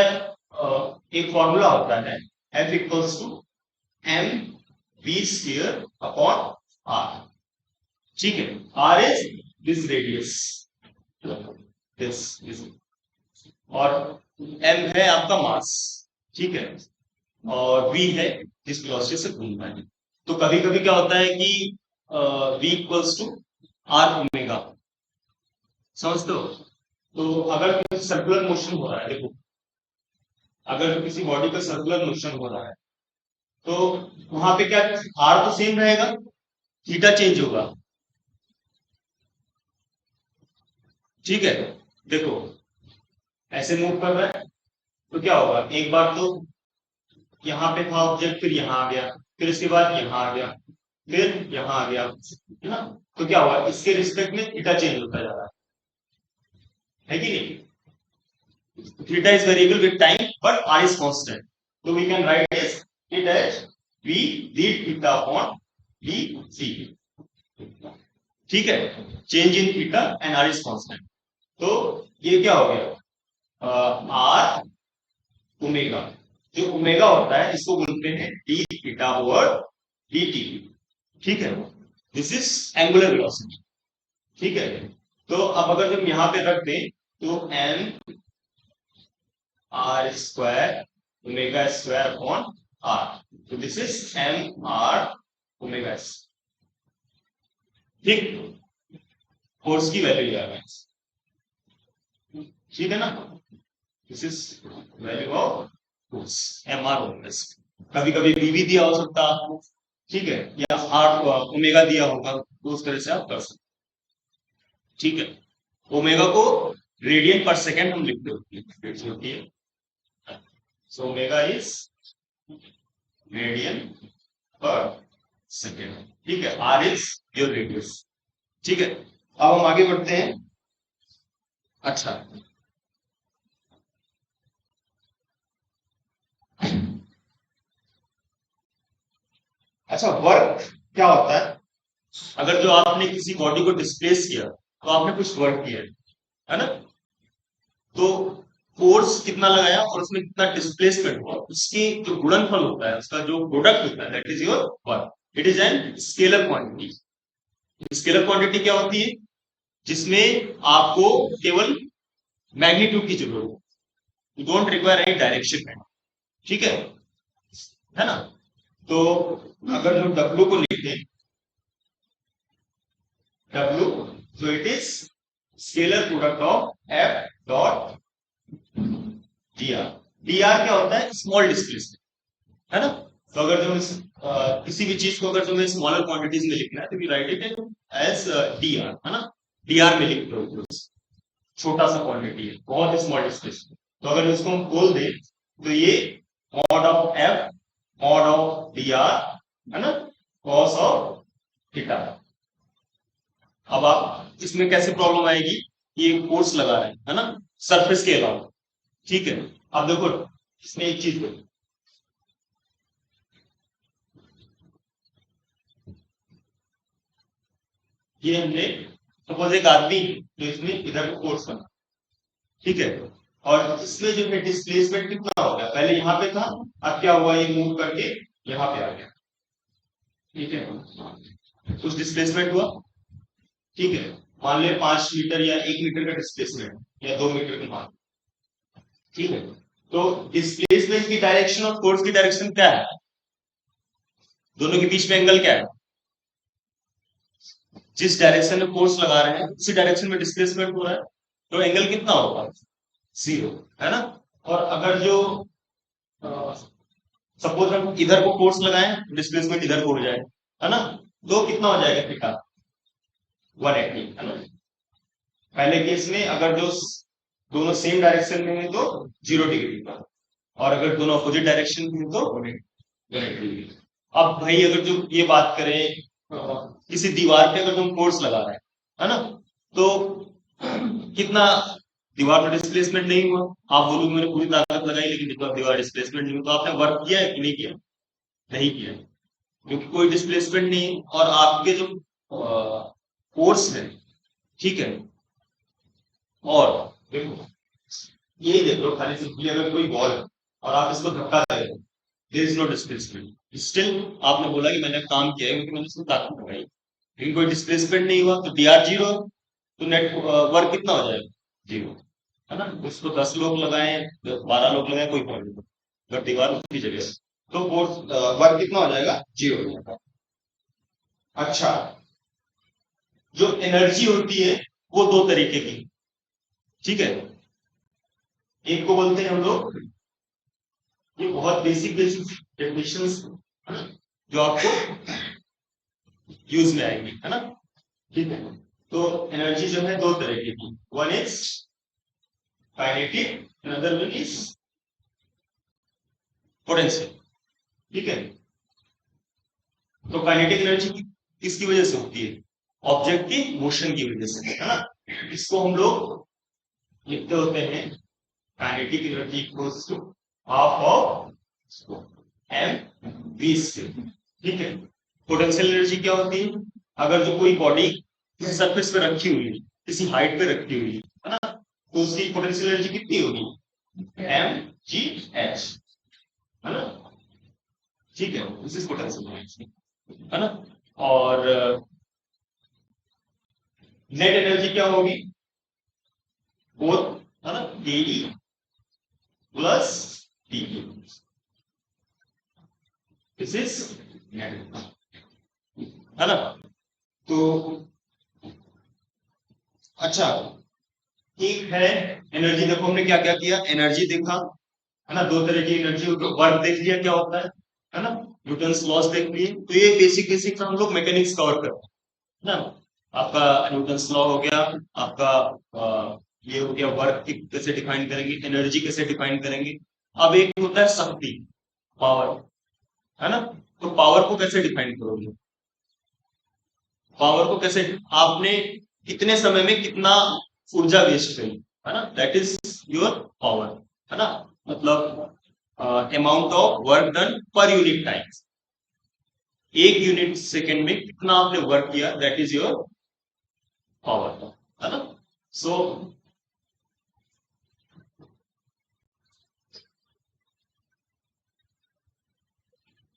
एक फॉर्मूला होता है, F equals to m v square upon r, ठीक है। R is this radius, this, और एम है आपका मास, ठीक है, और वी है जिस वेलोसिटी से घूमना है। तो कभी कभी क्या होता है कि v equals to r omega, समझते हो। तो अगर सर्कुलर मोशन हो रहा है, देखो, अगर किसी बॉडी का सर्कुलर मोशन हो रहा है, तो वहां पे क्या, आर तो सेम रहेगा, थीटा चेंज होगा, ठीक है। देखो, ऐसे मूव कर रहा है, तो क्या होगा, एक बार तो यहाँ पे था ऑब्जेक्ट, फिर यहाँ आ गया, फिर इसके बाद यहाँ आ गया, फिर यहाँ आ गया, है ना। तो क्या हुआ, इसके रिस्पेक्ट में थीटा चेंज होता जा रहा है कि नहीं। Theta is variable with time, but r is constant, so we can write it as v d theta upon dt, ठीक है। Change in theta and r is constant, तो ये क्या हो गया, आर ओमेगा, जो ओमेगा होता है इसको बोलते हैं डी थीटा ओवर dt, ठीक है। दिस इज एंगुलर वेलोसिटी, ठीक है। तो अब अगर हम यहां पे रख दें, तो M R square omega square upon R, तो this is M R omega, ठीक, फोर्स की वैल्यू है, ठीक है ना। This is value of force, M R omega. कभी कभी वी भी दिया हो सकता है आपको, ठीक है, या आर ओमेगा दिया होगा, तो उस तरह से आप कर सकते, ठीक है। ओमेगा को रेडियन पर सेकेंड हम लिखते होती है, सो ओमेगा इज रेडियन पर सेकेंड, ठीक है। आर इज योर रेडियस, ठीक है। अब हम आगे बढ़ते हैं, अच्छा, अच्छा, वर्क क्या होता है? अगर जो आपने किसी बॉडी को डिस्प्लेस किया तो आपने कुछ वर्क किया है ना? तो फोर्स कितना लगाया और उसमें कितना डिस्प्लेसमेंट हुआ, उसकी जो गुणनफल होता है, उसका जो प्रोडक्ट होता है, that is your work. It is an scalar quantity. Scalar quantity क्या होती है? जिसमें आपको केवल मैग्नीट्यूड की जरूरत है, you don't require any direction. ठीक है ना? तो अगर जो डब्ल्यू को लिखते हैं, W, so it is scalar product of f dot dr। dr क्या होता है? स्मॉल डिस्प्लेसमेंट, है ना? तो अगर जो किसी भी चीज को अगर जो स्मॉलर क्वांटिटीज में लिखना है तो we write it as dr, है ना? dr में लिख दो, छोटा सा क्वांटिटी है, बहुत स्मॉल डिस्प्लेसमेंट। तो अगर इसको हम खोल दें तो ये mod of f mod of dr, है ना, कॉस ऑफ थीटा। अब आप इसमें कैसे प्रॉब्लम आएगी? ये फोर्स लगा रहे हैं, है ना, सरफेस के अलावा। ठीक है, अब देखो इसमें एक चीज देखो, ये हमने सपोज एक आदमी तो इसमें इधर को फोर्स करना, ठीक है, और इसमें जो है डिस्प्लेसमेंट कितना हो गया? पहले यहाँ पे था, अब क्या हुआ? ये मूव करके यहाँ पे आ गया। ठीक है, कुछ डिस्प्लेसमेंट हुआ, ठीक है, मान ले 5 मीटर या 1 मीटर का डिस्प्लेसमेंट या 2 मीटर की मान, ठीक है। तो डिस्प्लेसमेंट की डायरेक्शन और फोर्स की डायरेक्शन क्या है? दोनों के बीच में एंगल क्या है? जिस डायरेक्शन में फोर्स लगा रहे हैं उसी डायरेक्शन में डिस्प्लेसमेंट हो रहा है, तो एंगल कितना होगा? 0, है ना? और अगर जो सपोज हम इधर को फोर्स लगाएं, डिस्प्लेसमेंट इधर को हो जाए, है ना, तो कितना हो जाएगा थीटा? 180, है ना? पहले केस में अगर जो दोनों सेम डायरेक्शन में है तो 0 डिग्री का, और अगर दोनों अपोजिट डायरेक्शन में तो 180 डिग्री। अब भाई अगर जो ये बात करें किसी दीवार पे अगर तुम फोर्स लगा रहे हैं, है ना, तो कितना दीवार पर डिस्प्लेसमेंट नहीं हुआ? आप बोलोगे मैंने पूरी ताकत लगाई लेकिन दीवार डिस्प्लेसमेंट नहीं हुआ, तो आपने वर्क किया है कि नहीं किया? नहीं किया, क्योंकि कोई डिस्प्लेसमेंट नहीं है। और आपके जो फोर्स है, ठीक है, और देखो ये देख लो, खाली सिंपली अगर कोई बॉल है और आप इसको धक्का दे रहे हो, there is no displacement, still आपने बोला कि मैंने काम किया है क्योंकि मैंने इसको ताकत लगाई, लेकिन कोई डिस्प्लेसमेंट नहीं हुआ, तो dr 0, तो नेट वर्क कितना हो जाएगा? 0, है ना? उसको 10 लोग लगाए, 12 लोग लगाए, कोई प्रॉब्लम नहीं, अगर दीवार उसकी जगह है, तो फोर्स वर्क कितना हो जाएगा? 0 हो जाएगा। अच्छा, जो एनर्जी होती है वो दो तरीके की, ठीक है। एक को बोलते हैं हम लोग, ये बहुत बेसिक बेसिक डेफिनेशंस जो आपको यूज में आएंगी, है ना? ठीक है, तो एनर्जी जो है दो तरह की, one is kinetic, another one is potential, ठीक है। तो काइनेटिक एनर्जी किसकी वजह से होती है? ऑब्जेक्ट की मोशन की वजह से, है ना? इसको हम लोग लिखते होते हैं kinetic energy equals to half of m v square, ठीक है। पोटेंशियल एनर्जी क्या होती है? अगर जो कोई बॉडी किसी सरफेस पे रखी हुई है, किसी हाइट पे रखी हुई है ना, तो उसकी पोटेंशियल एनर्जी कितनी होगी? एम जी एच, है ना? ठीक है, दिस इज पोटेंशियल एनर्जी, है ना? और नेट एनर्जी क्या होगी? बोथ, है ना, D plus D, this is net, है ना? तो अच्छा, एक है एनर्जी, देखो हमने क्या क्या किया, एनर्जी देखा, है ना, दो तरह की एनर्जी, वर्क देख लिया क्या होता है ना, न्यूटन्स लॉस देख लिए। तो ये बेसिक बेसिक हम लोग मैकेनिक्स कवर करते हैं ना। आपका न्यूटन्स लॉ हो गया, आपका ये हो गया, वर्क कैसे डिफाइन करेंगे, एनर्जी कैसे डिफाइन करेंगे। अब एक होता है शक्ति, पावर, है ना? तो पावर को कैसे डिफाइन करोगे? पावर को कैसे, आपने कितने समय में कितना ऊर्जा वेस्ट करी, है ना, दैट इज योर पावर, है ना? मतलब amount of work done per unit time, एक यूनिट सेकेंड में कितना आपने वर्क किया, दैट इज योर पावर, है ना। सो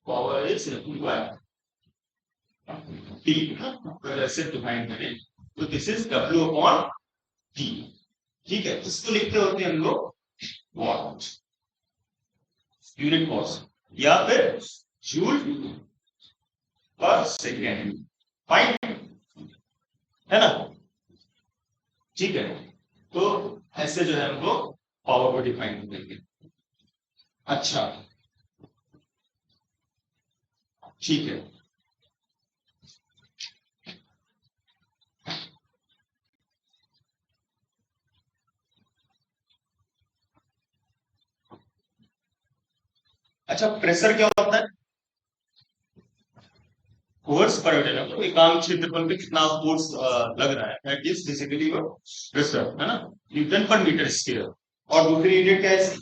पावर इज टी, ऐसे डिफाइन करें तो this is W upon T, ठीक है। इसको लिखते होते हैं हम लोग वॉट, यूनिट कॉस्ट, या फिर जूल पर सेकेंड, फाइन, है ना, ठीक है। तो ऐसे जो है हम लोग पावर को डिफाइन करेंगे। अच्छा, ठीक है। अच्छा, प्रेशर क्या होता है, फोर्स पर यूनिट, तो एकांक क्षेत्रफल पे कितना फोर्स लग रहा है, that is basically your pressure, है ना, न्यूटन पर मीटर स्क्वायर। और दूसरी यूनिट क्या है,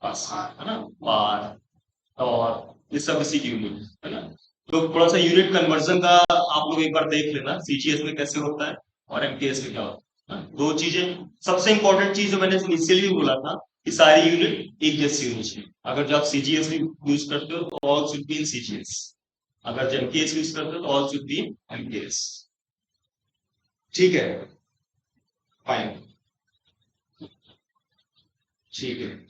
पास्कल, है ना, बार और ये सब इसी की यूनिट, है ना। तो थोड़ा सा यूनिट कन्वर्जन का आप लोग एक बार देख लेना, सीजीएस में कैसे होता है और एमकेएस में क्या होता है, दो चीजें। सबसे इंपॉर्टेंट चीज जो मैंने इनिशियली बोला था कि सारी यूनिट एक जैसी होनी चाहिए। अगर जो आप सीजीएस में यूज करते हो तो all should be in CGS, अगर जो एमकेएस यूज करते हो तो all should be in MKS, ठीक है, फाइन, ठीक है।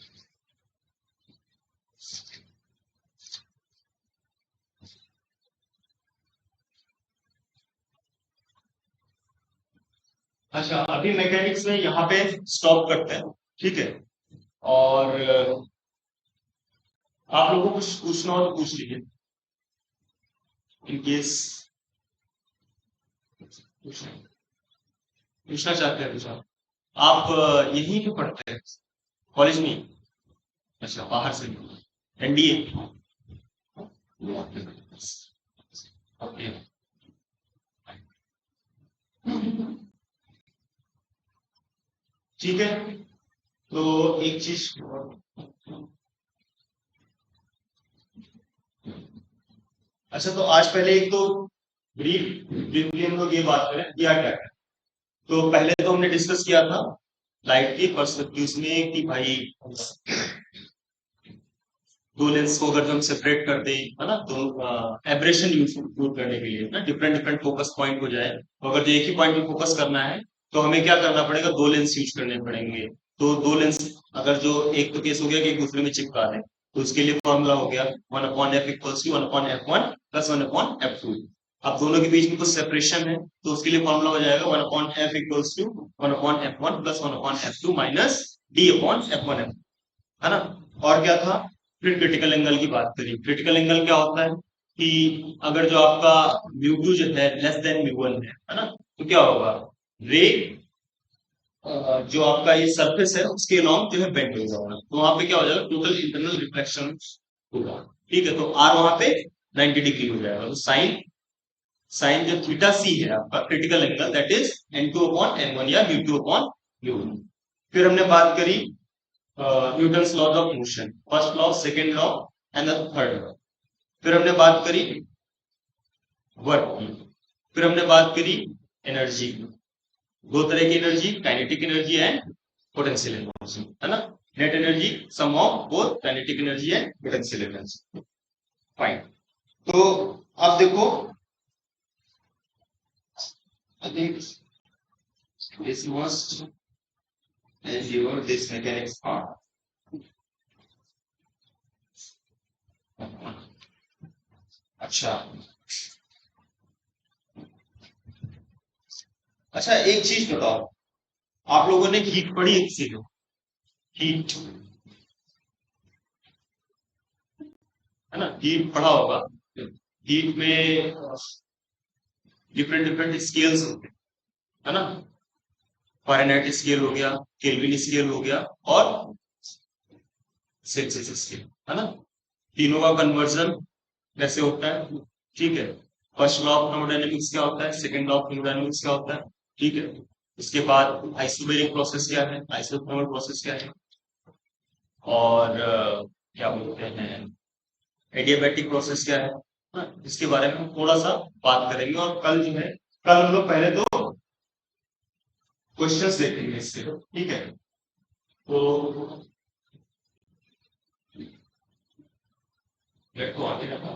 अच्छा, अभी मैकेनिक्स में यहाँ पे स्टॉप करते हैं, ठीक है। और आप लोगों को कुछ पूछना हो तो पूछ लीजिए, इन केस पूछना चाहते हैं कुछ आप यहीं पे पढ़ते हैं, कॉलेज में? अच्छा, बाहर से एनडीए, ओके, ठीक है। तो एक चीज, अच्छा तो आज पहले एक तो ब्रीफली हम लोग ये बात करें किया क्या है। तो पहले तो हमने डिस्कस किया था लाइट की पर्सपेक्टिव में कि भाई दो लेंस को अगर जो हम सेपरेट कर दें, है ना, तो एब्रेशन यूज करने के लिए ना डिफरेंट डिफरेंट फोकस पॉइंट हो जाए, तो अगर जो एक ही पॉइंट पे फोकस करना है तो हमें क्या करना पड़ेगा, दो लेंस यूज करने पड़ेंगे। तो दो लेंस अगर जो एक तो केस हो गया कि एक दूसरे में चिपका दें, तो उसके लिए फॉर्मूला हो गया 1/f equals to 1/f1 plus 1/f2। अब दोनों के बीच में कुछ सेपरेशन है तो उसके लिए फॉर्मूला हो जाएगा 1/f equals to 1/f1 plus 1/f2 minus d/f1f, है ना। और क्या था, फिर क्रिटिकल एंगल की बात करी। क्रिटिकल एंगल क्या होता है कि अगर जो आपका म्यू2 जो है लेस देन म्यू1 है ना, तो क्या होगा, रे जो आपका ये सरफेस है उसके अलॉन्ग जो है बेंड हो जाएगा, तो वहां पे क्या हो जाएगा, टोटल इंटरनल रिफ्लेक्शन होगा, ठीक है। तो आर वहां पे 90 डिग्री हो जाएगा, तो साइन साइन जो थीटा सी है आपका critical angle, that is n2/n1 या μ2/μ1। फिर हमने बात करी Newton's laws of motion, first law, second law and third law. फिर हमने बात करी वर्क की, फिर हमने बात करी एनर्जी की, दो तरह की energy, kinetic energy and potential energy, है ना। Net energy sum of both kinetic energy and potential energy, fine. तो अब देखो, I think this must as your this mechanics part. अच्छा, अच्छा एक चीज बताओ, आप लोगों ने हीट पढ़ी है किसी को, हीट, है ना, हीट पढ़ा होगा। हीट में डिफरेंट डिफरेंट स्केल्स होते हैं, है ना, फारेनहाइट स्केल हो गया, केल्विन स्केल हो गया और सेल्सियस स्केल, है ना। तीनों का कन्वर्जन कैसे होता है, ठीक है। फर्स्ट लॉ ऑफ थर्मोडायनेमिक्स क्या होता है, सेकंड लॉ ऑफ थर्मोडायनेमिक्स क्या होता है, ठीक है। उसके बाद आइसोबैरिक प्रोसेस क्या है, आइसोथर्मल प्रोसेस क्या है, और क्या बोलते हैं एडियाबैटिक प्रोसेस क्या है, इसके बारे में हम थोड़ा सा बात करेंगे। और कल जो है, कल हम लोग पहले तो क्वेश्चंस देखेंगे इसके, ठीक है। तो देखो आगे रखा,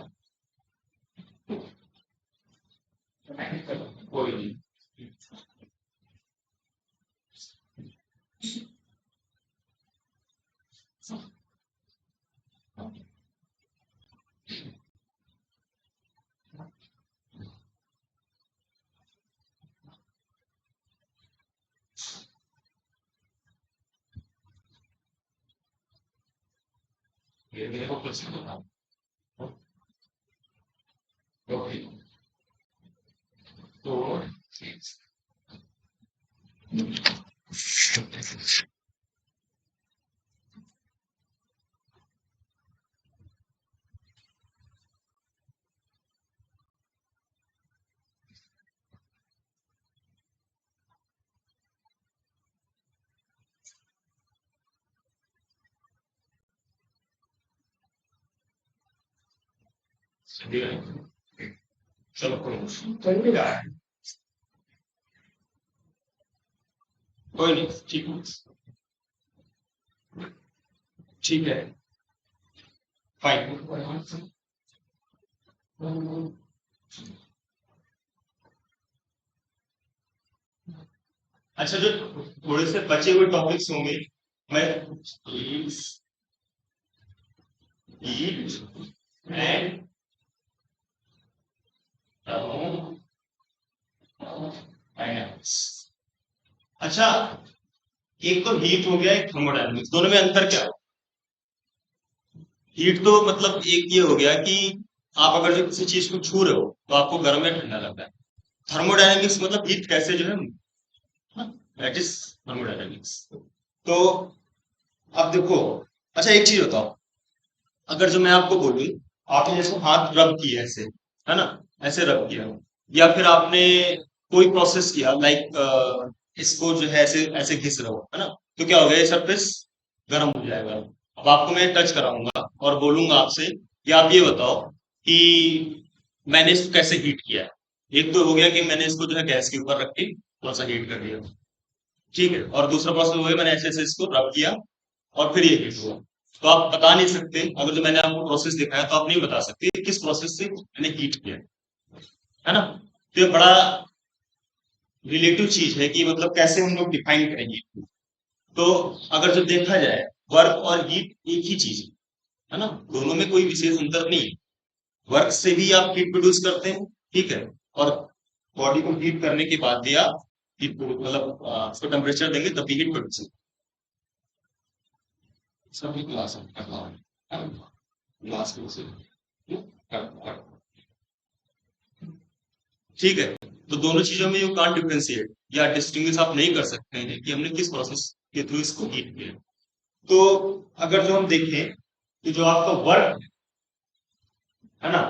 कोई नहीं। ये मेरे को क्वेश्चन बताओ। ओके, तो चलो कोई नहीं, ठीक है, ठीक है, फाइन। अच्छा, जो थोड़े से बचे हुए टॉपिक्स होंगे, मैं eat and dynamics। अच्छा, एक तो हीट हो गया, एक थर्मोडायनेमिक्स, दोनों में अंतर क्या है? हीट तो मतलब एक ये हो गया कि आप अगर जो किसी चीज को छू रहे हो तो आपको गर्म या ठंडा लगता है। थर्मोडायनेमिक्स मतलब हीट कैसे जो है, दैट इज थर्मोडायनेमिक्स। तो अब देखो, अच्छा एक चीज बताओ, अगर जो मैं आपको बोलूं, आपने जैसे हाथ रब किया ऐसे, है ना, ऐसे रब किया, या फिर आपने कोई प्रोसेस किया लाइक इसको जो है ऐसे ऐसे घिस रहे हो, है ना, तो क्या हो गया, ये सरफेस गर्म हो जाएगा। अब आपको मैं टच कराऊंगा और बोलूंगा आपसे कि आप ये बताओ कि मैंने इसको कैसे हीट किया है। एक तो हो गया कि मैंने इसको जो है गैस के ऊपर रख के थोड़ा सा हीट कर दिया, ठीक है, और दूसरा प्रोसेस हो गया मैंने ऐसे ऐसे इसको रब किया और फिर ये हीट हुआ। तो आप बता नहीं सकते, अगर जो मैंने आपको प्रोसेस दिखाया तो आप नहीं बता सकते किस प्रोसेस से मैंने हीट किया, है ना। तो ये बड़ा रिलेटिव चीज है कि मतलब कैसे हम लोग डिफाइन करेंगे। तो अगर जो देखा जाए, वर्क और हीट एक ही चीज है ना, दोनों में कोई विशेष अंतर नहीं है। वर्क से भी आप हीट प्रोड्यूस करते हैं, ठीक है, और बॉडी को हीट करने के बाद भी आप हीट मतलब उसको टेम्परेचर देंगे तभी हीट प्रोड्यूस। सभी क्लास क्लास ठीक है। तो दोनों चीजों में यू कांट डिफरेंशिएट या डिस्टिंग्विश आप नहीं कर सकते हैं कि हमने किस प्रोसेस के थ्रू इसको हीट किया। तो अगर जो हम देखें कि जो आपका वर्क है ना,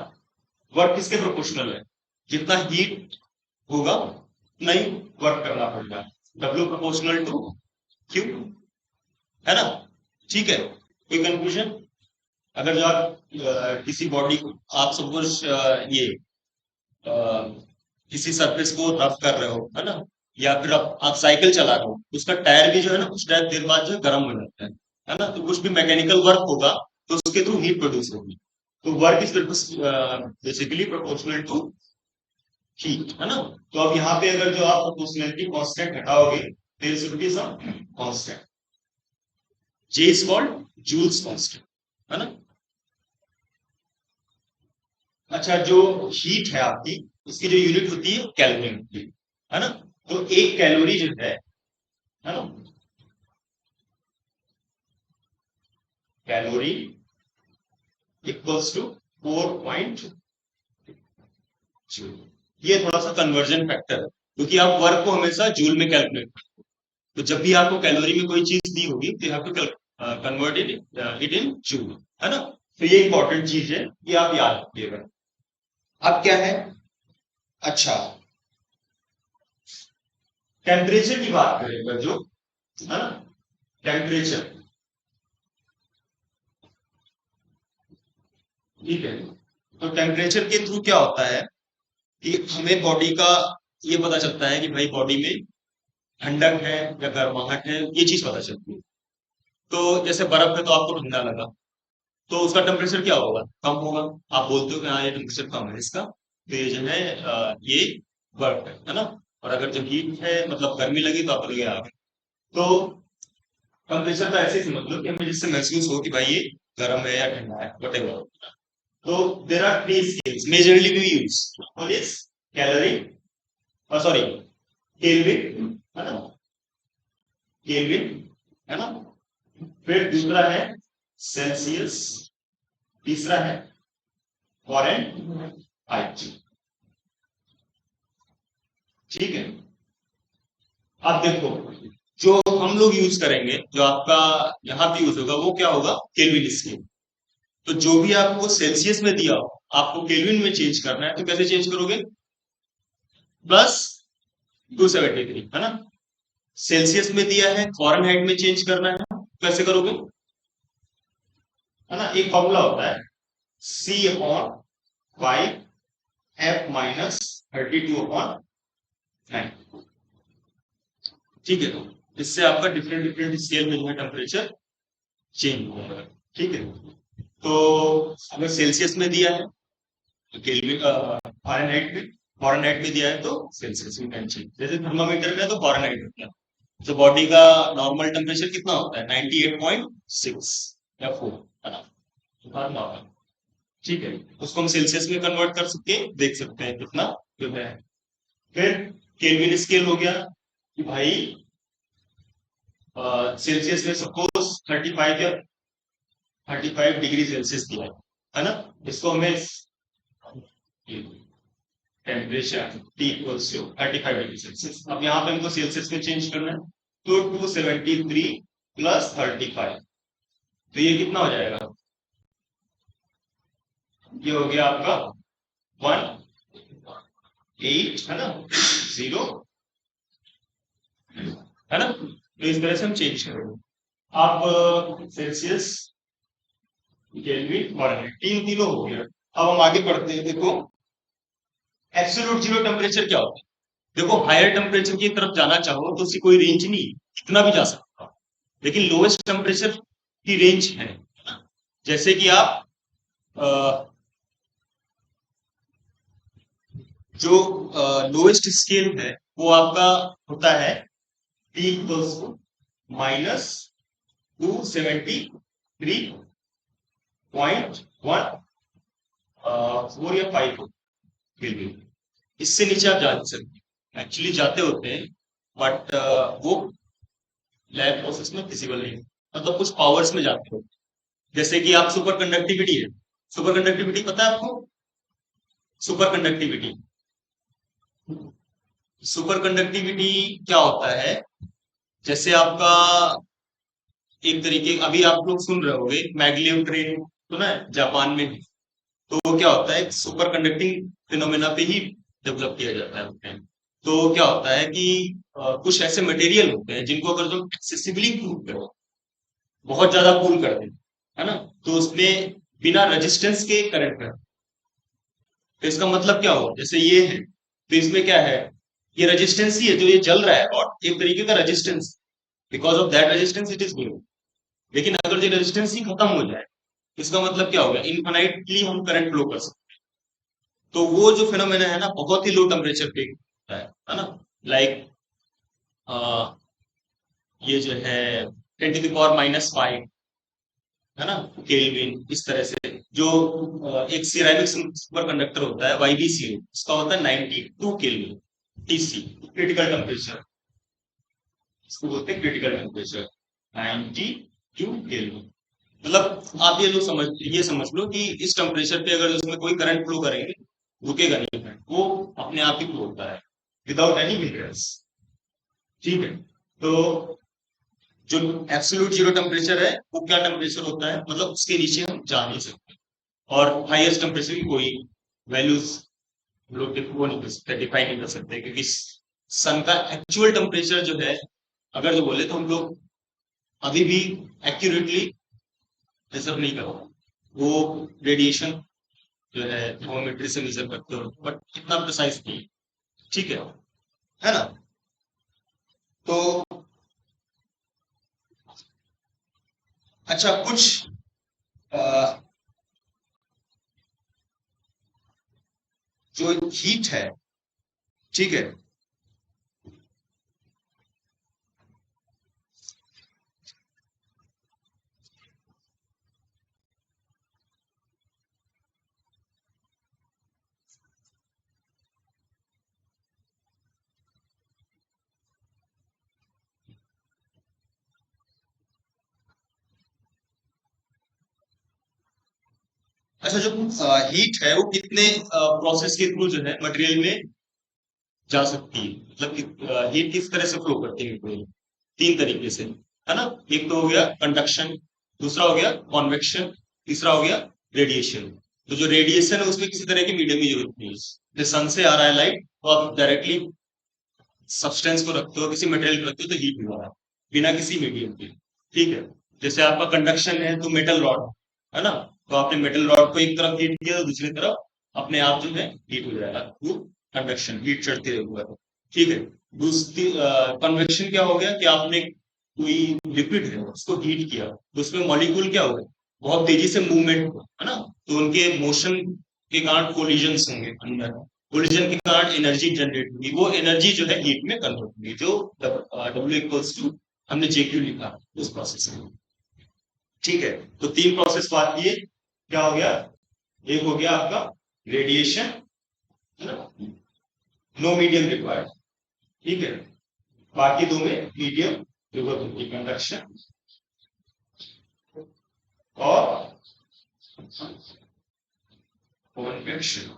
वर्क किसके प्रोपोर्शनल है, जितना हीट होगा नहीं वर्क करना पड़ेगा, W प्रोपोर्शनल टू Q, है ना, ठीक है। कोई कंफ्यूजन? अगर जो आप किसी बॉडी को आप सपोज ये अ, किसी सरफेस को रफ कर रहे हो, है ना, या फिर आप साइकिल चला रहे हो, उसका टायर भी जो है ना कुछ टायर देर बाद जो है गर्म हो जाता है ना, तो कुछ भी मैकेनिकल वर्क होगा तो उसके थ्रू हीट प्रोड्यूस होगी। तो work is basically proportional to heat, है ना। तो अब यहाँ पे अगर जो आप प्रोपोर्शनलिटी कांस्टेंट हटाओगे, there should be some constant, J is called Joule's constant, है ना। अच्छा, जो हीट है आपकी, उसकी जो यूनिट होती है कैलोरी होती है ना। तो एक कैलोरी जो है ना, कैलोरी इक्वल्स टू 4.2। ये थोड़ा सा कन्वर्जन फैक्टर है, क्योंकि आप वर्क को हमेशा जूल में कैलकुलेट करते हो। तो जब भी आपको कैलोरी में कोई चीज दी होगी तो आप कन्वर्ट इट इन जूल, है ना। तो ये इंपॉर्टेंट चीज है, ये आप याद रखिएगा। अब क्या है, अच्छा, टेम्परेचर की बात करें जो, है ना, टेम्परेचर, ठीक है। तो टेम्परेचर के थ्रू क्या होता है कि हमें बॉडी का ये पता चलता है कि भाई बॉडी में ठंडक है या गर्माहट है, ये चीज पता चलती है। तो जैसे बर्फ है तो आपको ठंडा लगा, तो उसका टेम्परेचर क्या होगा, कम होगा। आप बोलते हो कि हाँ ये टेम्परेचर कम है इसका, तो ये जो है ये बर्फ है ना। और अगर जब हीट है मतलब गर्मी लगी तो आप लगे आगे। तो टेम्परेचर तो ऐसे ही समझ लो कि हमें जिससे महसूस हो कि भाई ये गर्म है या ठंडा है, वटेवर। तो there are three scales majorly we use, one is calorie, sorry kelvin, है ना, केल्विन, है ना। फिर दूसरा है सेल्सियस, तीसरा है फॉरेनहाइट। ठीक है। अब देखो, जो हम लोग यूज करेंगे, जो आपका यहाँ पे यूज होगा वो क्या होगा, केल्विन स्केल। तो जो भी आपको सेल्सियस में दिया हो, आपको केल्विन में चेंज करना है, तो कैसे चेंज करोगे, प्लस 273, है ना। सेल्सियस में दिया है, फॉरेनहाइट में चेंज करना है, कैसे करोगे, है ना। एक फॉर्मूला होता है C/5F-32/9। ठीक है। तो इससे आपका डिफरेंट डिफरेंट स्केल में जो है टेम्परेचर चेंज होगा। ठीक है। तो अगर सेल्सियस में दिया है तो केल्विन, फॉरेनहाइट में दिया है तो सेल्सियस में कैन चेंज। जैसे थर्मामीटर में तो फॉरेनहाइट होता है। तो बॉडी का नॉर्मल टेम्परेचर कितना होता है, 98.6 या 4, है ना, नॉर्मल। ठीक है। उसको हम सेल्सियस में कन्वर्ट कर सकते हैं, देख सकते हैं कितना जो है। फिर केल्विन स्केल हो गया कि भाई सेल्सियस में सपोज 35 या 35 डिग्री सेल्सियस दिया है ना। इसको हमें temperature T equals to 35 degree Celsius. अब यहाँ पे हमको सेल्सियस में चेंज करना है, तो 273 प्लस 35, तो ये कितना हो जाएगा, ये हो गया आपका 18, है ना, 0, है ना। तो इस तरह से हम चेंज करेंगे। आप सेल्सियस, केल्विन, फॉरेनहाइट, तीनों हो गया। अब हम आगे बढ़ते हैं। देखो एब्सोल्यूट जीरो टेम्परेचर क्या होता है। देखो हायर टेम्परेचर की तरफ जाना चाहो तो उसकी कोई रेंज नहीं, कितना भी जा सकता हो, लेकिन लोएस्ट टेम्परेचर की रेंज है। जैसे कि आप जो लोएस्ट स्केल है वो आपका होता है T इक्वल्स टू -273.14 या 5 केल्विन। इससे नीचे आप जा नहीं सकते, एक्चुअली जाते होते हैं, बट वो लैब प्रोसेस में फिजिबल नहीं, मतलब कुछ पावर्स में जाते हो। जैसे कि आप सुपर कंडक्टिविटी है, सुपर कंडक्टिविटी पता है आपको, सुपर कंडक्टिविटी, सुपर कंडक्टिविटी क्या होता है, जैसे आपका एक तरीके, अभी आप लोग सुन रहे होंगे मैग्लेव ट्रेन सुना है जापान में, तो वो क्या होता है, सुपर कंडक्टिंग फिनोमेना पे ही डेवलप किया जाता है ट्रेन। तो क्या होता है कि कुछ ऐसे मटेरियल होते हैं जिनको अगर जो एक्सेसिवली कूल करो, बहुत ज्यादा कूल कर दें, है ना, तो उसमें बिना रेजिस्टेंस के करंट है। तो इसका मतलब क्या हो, जैसे ये है तो इसमें क्या है, ये रेजिस्टेंस ही है, जो ये जल रहा है और एक तरीके का resistance, because of that resistance it is glowing. लेकिन अगर ये रेजिस्टेंस ही खत्म हो जाए, इसका मतलब क्या होगा, इनफाइनाइटली हम करंट फ्लो कर सकते हैं। तो वो जो फिनोमेना है ना, बहुत ही लो टेम्परेचर पे होता है ना। लाइक ये जो है 10⁻⁻⁵, है ना, केल्विन, इस तरह से। जो एक सिरेमिक सुपर कंडक्टर होता है YbCl, उसका होता है 92 केल्विन, TC, क्रिटिकल टेम्परेचर, इसको बोलते हैं क्रिटिकल टेम्परेचर, 92 केल्विन। मतलब आप ये समझ लो कि इस टेम्परेचर पे अगर उसमें कोई करंट फ्लो करेंगे, रुकेगा नहीं करंट, वो अपने आप ही फ्लो होता है विदाउट एनी हिंड्रेंस। ठीक है। तो जो एब्सोल्यूट जीरो टेम्परेचर है वो क्या टेम्परेचर होता है, मतलब उसके नीचे हम जा नहीं सकते, और हाईएस्ट टेम्परेचर की कोई वैल्यूज लोग वो नहीं कर सकते, डिफाइन नहीं कर सकते, क्योंकि सन का एक्चुअल टेम्परेचर जो है, अगर जो बोले तो हम लोग अभी भी एक्यूरेटली मेजर नहीं कर पाए। वो रेडिएशन जो है थर्मोमीटर से मेजर करते हो, बट इतना प्रिसाइज नहीं, ठीक है ना? तो अच्छा, कुछ अ, जो हीट है, ठीक है, अच्छा, जो हीट है वो कितने प्रोसेस के थ्रू जो है मटेरियल में जा सकती है, मतलब कि हीट किस तरह से फ्लो करती है मटेरियल? तीन तरीके से, है ना? एक तो हो गया कंडक्शन, दूसरा हो गया कॉन्वेक्शन, तीसरा हो गया रेडिएशन। तो जो रेडिएशन है उसमें किसी तरह की मीडियम की जरूरत नहीं है। जैसे सन से आ रहा है लाइट, तो आप डायरेक्टली सब्सटेंस को रखते हो, किसी मटेरियल को रखते हो, तो हीट हो रहा है बिना किसी मीडियम के, ठीक है? जैसे आपका कंडक्शन है तो मेटल रॉड, है ना? तो आपने मेटल रॉड को एक तरफ हीट किया तो दूसरी तरफ अपने आप जो है हीट हो जाएगा, वो कंडक्शन, हीट चढ़ती रहेगी, ठीक है? दूसरी कन्वेक्शन क्या हो गया कि आपने कोई लिक्विड है उसको हीट किया, तो उसमें मॉलिक्यूल क्या हो गए, बहुत तेजी से मूवमेंट हो, है ना? तो उनके मोशन के कारण कोलिजन्स होंगे अंदर, कोलिजन के कारण एनर्जी जनरेट होगी, वो एनर्जी जो है हीट में कन्वर्ट होगी, जो डब्ल्यू इक्वल्स टू हमने जेक्यू लिखा उस प्रोसेस में, ठीक है? तो तीन प्रोसेस बात किए, क्या हो गया? एक हो गया आपका रेडिएशन, है ना? नो मीडियम रिक्वायर्ड, ठीक है? बाकी दो में मीडियम जरूरत होगी, कंडक्शन और कन्वेक्शन।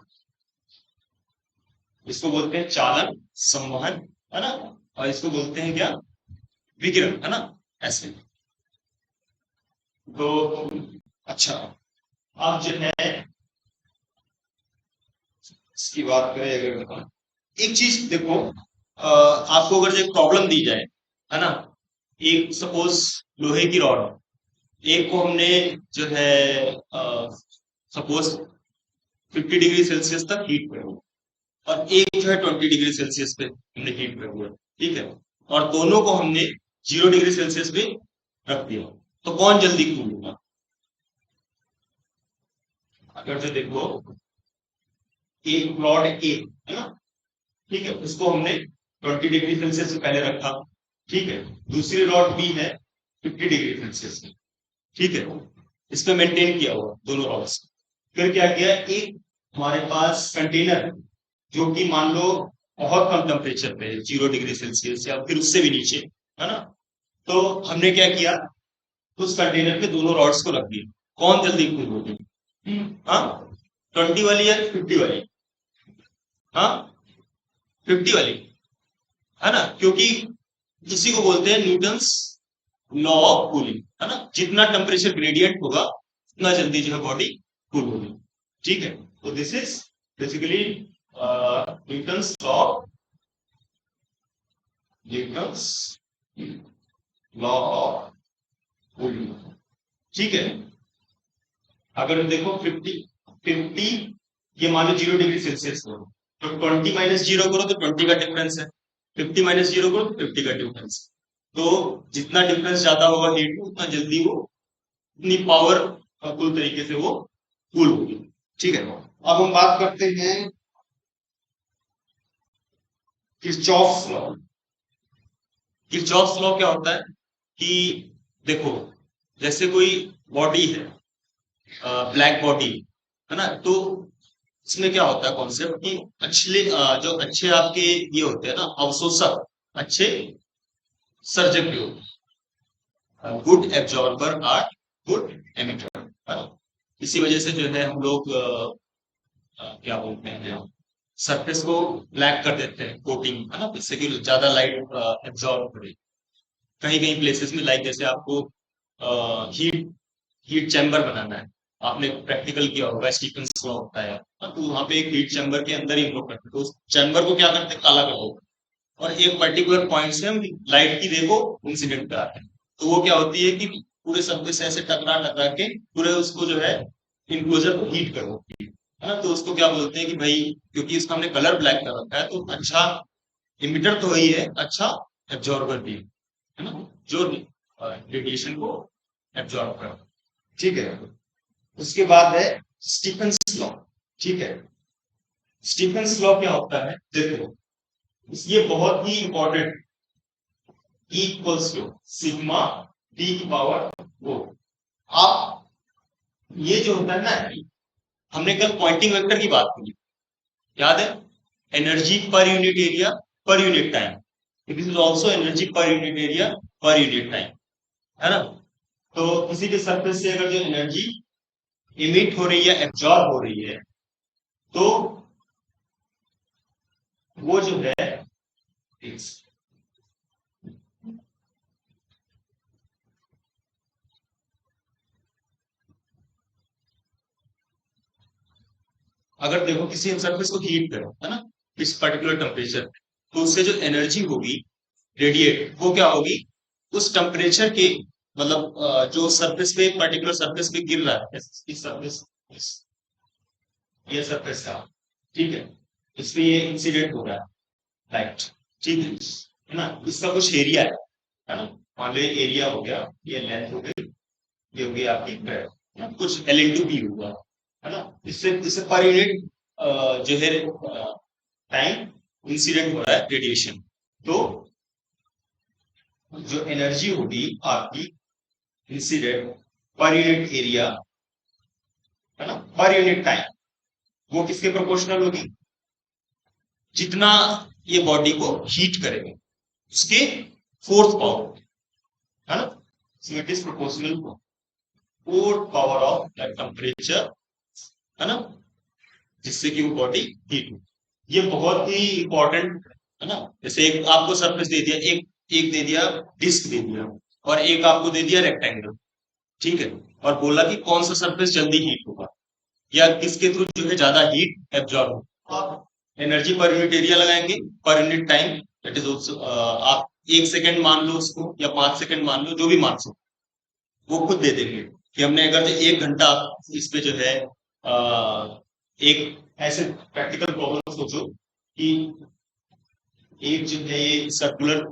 इसको बोलते हैं चालन, संवहन, है ना? और इसको बोलते हैं क्या? विकिरण, है ना? ऐसे। तो अच्छा, आप जो है इसकी बात करें अगर, एक चीज देखो, आपको अगर जो एक प्रॉब्लम दी जाए, है ना? एक सपोज लोहे की रॉड, एक को हमने जो है सपोज 50 डिग्री सेल्सियस तक हीट कर, और एक जो है 20 डिग्री सेल्सियस पे हमने हीट कर दिया, ठीक है? और दोनों को हमने 0 डिग्री सेल्सियस पे रख दिया, तो कौन जल्दी कूल होगा? अगर जो देखो, एक रॉड ए, है ना? ठीक है, उसको हमने 20 डिग्री सेल्सियस से पहले रखा, ठीक है? दूसरी रॉड बी है 50 डिग्री सेल्सियस में, ठीक है? इसमें मेंटेन किया हुआ दोनों रॉड्स। फिर क्या किया, एक हमारे पास कंटेनर जो कि मान लो बहुत कम टेम्परेचर पे है, 0 डिग्री सेल्सियस या फिर उससे भी नीचे, है ना? तो हमने क्या किया, उस कंटेनर पे दोनों रॉड्स को रख दिया, कौन जल्दी कूल होगी? हाँ, 20 वाली या 50 वाली? हाँ, 50 वाली, है ना? क्योंकि इसी को बोलते हैं न्यूटन्स लॉ ऑफ कूलिंग, है ना? जितना टेम्परेचर ग्रेडियंट होगा उतना जल्दी जो है बॉडी कूल होगी, ठीक है? तो this is basically Newton's law, Newton's law of cooling, ठीक है? अगर देखो 50 ये मान लो 0 डिग्री सेल्सियस करो, तो 20 माइनस जीरो करो तो 20 का डिफरेंस है, 50 माइनस जीरो करो तो 50 का डिफरेंस। तो जितना डिफरेंस ज्यादा होगा हीट में, उतना जल्दी वो, उतनी पावर फुल तरीके से वो कूल होगी, ठीक है? अब हम बात करते हैं किरचॉफ लॉ। किरचॉफ लॉ क्या होता है कि देखो, जैसे कोई बॉडी है, ब्लैक बॉडी, है ना? तो इसमें क्या होता है कॉन्सेप्ट कि जो अच्छे आपके ये होते हैं ना अवशोषक, अच्छे सर्जक भी होते हैं, good absorber are good emitter, है ना? इसी वजह से जो है हम लोग क्या बोलते हैं, सरफेस को ब्लैक कर देते हैं, कोटिंग, है ना? जिससे कि ज्यादा लाइट एब्जॉर्ब करे। कहीं कहीं प्लेसेस में, लाइक जैसे आपको हीट हीट चैम्बर बनाना है, आपने प्रैक्टिकल किया होगा, स्टीफन लॉ होता है, तो वहां पे एक हीट चैम्बर के अंदर ही हम लोग करते हैं, तो उस चैम्बर को क्या करते हैं, काला कर दो, और एक पर्टिकुलर पॉइंट से हम लाइट की रे को इंसिडेंट कराते हैं, तो वो क्या होती है कि पूरे सरफेस से ऐसे टकरा टकरा के पूरे उसको जो है इनक्लोजर को हीट करो, है है ना। तो उसको क्या बोलते हैं कि भाई क्योंकि इसका हमने कलर ब्लैक कर रखा है तो अच्छा इमिटर तो वही है, अच्छा एब्जॉर्बर भी है ना, जो रेडिएशन को एब्जॉर्ब कर। ठीक है। उसके बाद है स्टीफेंस लॉ। ठीक है। स्टीफेंस लॉ क्या होता है देखो, ये बहुत ही important. E equals to sigma T की पावर 4। आप ये जो होता है ना, हमने कल पॉइंटिंग वेक्टर की बात की, याद है, energy per unit area per unit time, it is also energy per unit area per unit time, है ना। तो किसी के सरफेस से अगर जो एनर्जी इमिट हो रही है, एब्जॉर्ब हो रही है, तो वो जो है अगर देखो किसी हम सरफेस को हीट करो, है ना, इस पर्टिकुलर टेम्परेचर, तो उससे जो एनर्जी होगी रेडिएट, वो क्या होगी, उस टेम्परेचर के मतलब जो सरफेस पे पर्टिकुलर सरफेस पे गिर रहा है, इस सरफेस, ये सरफेस का, ठीक है, इस पे ये इंसिडेंट हो रहा है लाइट, ठीक है ना, इसका कुछ एरिया है ना, मान लो एरिया हो गया, ये लेंथ हो गई, ये हो गई आपकी breadth, है ना, कुछ एल इंटू बी होगा, है ना। इससे इससे पर यूनिट जो है टाइम इंसिडेंट हो रहा है रेडिएशन, तो जो एनर्जी होगी आपकी इंसिडेंट पर यूनिट एरिया, है ना, पर यूनिट टाइम, वो किसके प्रोपोर्शनल होगी, जितना ये बॉडी को हीट करेगा उसके फोर्थ पावर, है ना, so it is proportional fourth power of the temperature, है ना, जिससे कि वो बॉडी हीट हो। ये बहुत ही इंपॉर्टेंट है ना। जैसे एक आपको सरफेस दे दिया, एक एक दे दिया, डिस्क दे दिया, और एक आपको दे दिया रेक्टेंगल, ठीक है, और बोला कि कौन सा सरफेस जल्दी हीट होगा या किसके थ्रू जो है ज्यादा हीट एब्जॉर्ब होगा। आप एनर्जी पर यूनिट एरिया लगाएंगे, per unit time, that is also, आप 1 सेकंड मान लो उसको या 5 सेकंड मान लो, जो भी मान सको वो खुद दे देंगे कि हमने अगर जो 1 घंटा इस पे जो है एक ऐसे प्रैक्टिकल प्रॉब्लम सोचो कि एक जो है ये सर्कुलर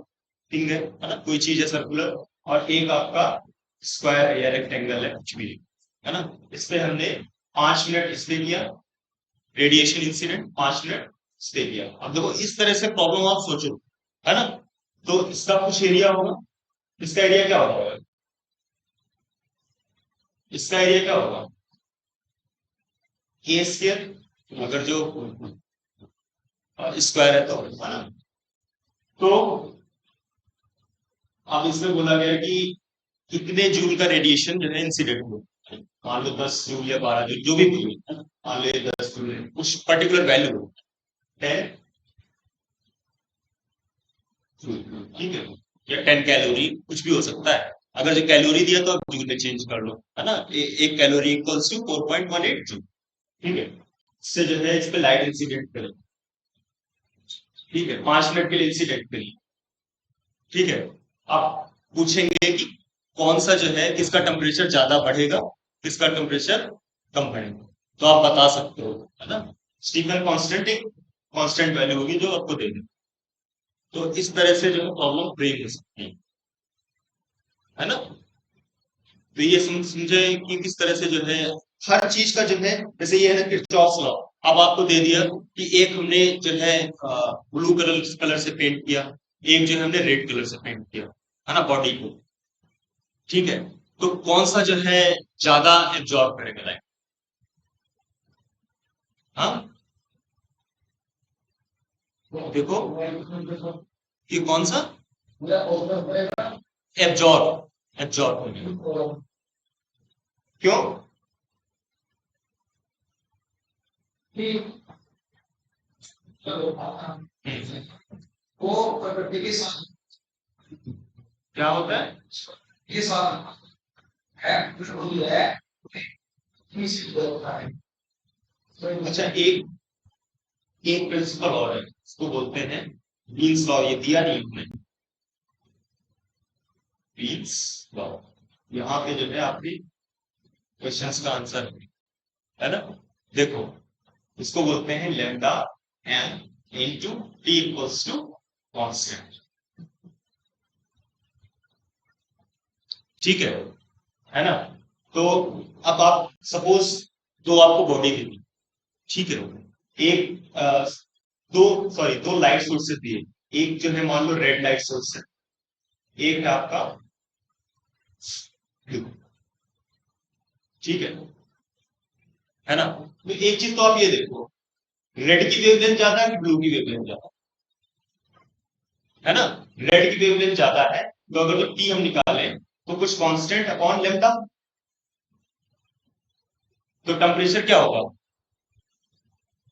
थिंग है ना, कोई चीज है सर्कुलर, और एक आपका स्क्वायर है या रेक्टेंगल है, कुछ भी है ना। इस पे हमने 5 मिनट इस पे किया, रेडिएशन इंसिडेंट 5 मिनट इस पे किया। अब देखो इस तरह से प्रॉब्लम आप सोचो, है ना, तो इसका कुछ एरिया होगा, इसका एरिया क्या होगा, इसका एरिया क्या होगा, ए स्क्वायर, अगर जो स्क्वायर है तो, है ना। तो अब इसमें बोला गया कि कितने जूल का रेडिएशन जो है इंसिडेंट हो, मान लो 10 जूल या 12 जूल, जो भी जूल, मान लो 10 जूल, कुछ पर्टिकुलर वैल्यू हो, 10 जूल, ठीक है, या 10 कैलोरी, कुछ भी हो सकता है। अगर जो कैलोरी दिया तो आप जूल में चेंज कर लो, है ना, एक कैलोरी इक्वल्स टू 4.18 जूल, ठीक है। इससे जो है इस पे लाइट इंसिडेंट करें, ठीक है, 5 मिनट के लिए इंसिडेंट करिए, ठीक है। आप पूछेंगे कि कौन सा जो है किसका टेम्परेचर ज्यादा बढ़ेगा, किसका टेम्परेचर कम बढ़ेगा, तो आप बता सकते हो, है ना। स्टीफन कांस्टेंट एक कांस्टेंट वैल्यू होगी जो आपको दे दे, तो इस तरह से जो है प्रॉब्लम ब्रेक हो सकती है ना। तो ये समझे कि किस तरह से जो है हर चीज का जो है, जैसे ये है ना किरचॉफ्स लॉ, अब आपको दे दिया कि एक हमने जो है ब्लू कलर कलर से पेंट किया, एक जो है हमने रेड कलर से पेंट किया, है ना, बॉडी को, ठीक है, तो कौन सा जो है ज्यादा एब्जॉर्ब करेगा लाइट, हाँ, देखो कि कौन सा एब्जॉर्ब एब्जॉर्ब, क्यों, क्या होता है, अच्छा एक एक प्रिंसिपल और है, इसको बोलते हैं बीन्स लॉ, ये दिया नहीं हमने, बीन्स लॉ, यहाँ पे जो है आपके क्वेश्चंस का आंसर है ना। देखो इसको बोलते हैं lambda m into T equals to constant. ठीक है ना। तो अब आप सपोज दो आपको बॉडी दी, ठीक है, एक दो लाइट सोर्सेस दिए, एक जो है मान लो रेड लाइट सोर्स है, एक है आपका ब्लू, ठीक है ना। तो एक चीज तो आप ये देखो, रेड की वेवलेंथ ज्यादा है कि ब्लू की वेवलेंथ ज्यादा है ना। रेड की वेवलेंथ ज्यादा है, तो अगर तो टी हम निकालें तो कुछ कांस्टेंट अपॉन लेमडा, तो टेम्परेचर क्या होगा,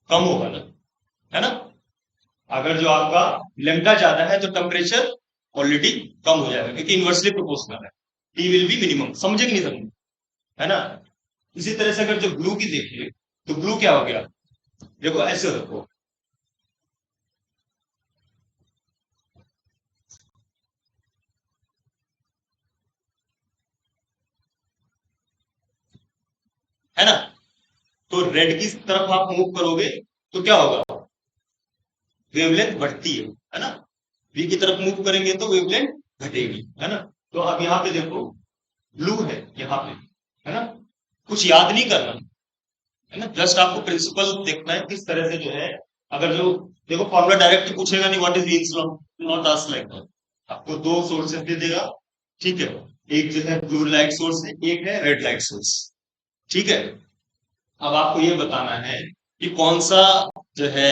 कम होगा ना, है ना। अगर जो आपका लेमडा ज्यादा है तो टेम्परेचर ऑलरेडी कम हो जाएगा, क्योंकि इनवर्सली प्रोपोर्शनल है, टी विल बी मिनिमम। समझे कि नहीं समझे, है ना। इसी तरह से अगर जो ब्लू की देखिए, तो ब्लू क्या हो गया, देखो ऐसे रखो, है ना। तो रेड की तरफ आप मूव करोगे तो क्या होगा, वेवलेंथ बढ़ती है ना। बी की तरफ मूव करेंगे तो वेवलेंथ घटेगी, है ना। तो अब यहाँ पे देखो ब्लू है यहाँ पे, है ना। कुछ याद नहीं करना, है ना, जस्ट आपको प्रिंसिपल देखना है किस तरह से जो है। अगर जो देखो फॉर्मूला डायरेक्ट पूछेगा नहीं, what is Wien's law, not ask like that. आपको दो सोर्सेस दे देगा, ठीक है, एक जो है ब्लू लाइट सोर्स है, एक है रेड लाइट सोर्स, ठीक है। अब आपको ये बताना है कि कौन सा जो है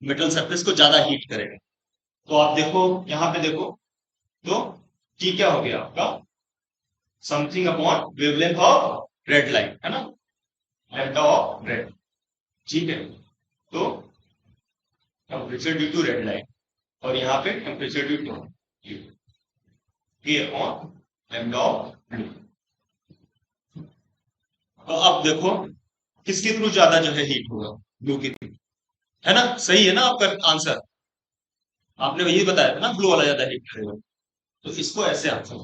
मेटल सरफेस को ज्यादा हीट करेगा। तो आप देखो यहाँ पे देखो, तो टी क्या हो गया आपका, something upon wavelength of red light, है ना, लेमडा ऑफ रेड, ठीक है। तो temperature due to red light, और यहाँ पे temperature due to k upon lambda of blue. तो अब देखो किसके थ्रू ज्यादा जो है हीट होगा, ब्लू के थ्रू, है ना। सही है ना आपका आंसर, आपने वही बताया था ना, ब्लू वाला ज्यादा हीट करेगा। तो इसको ऐसे आंसर,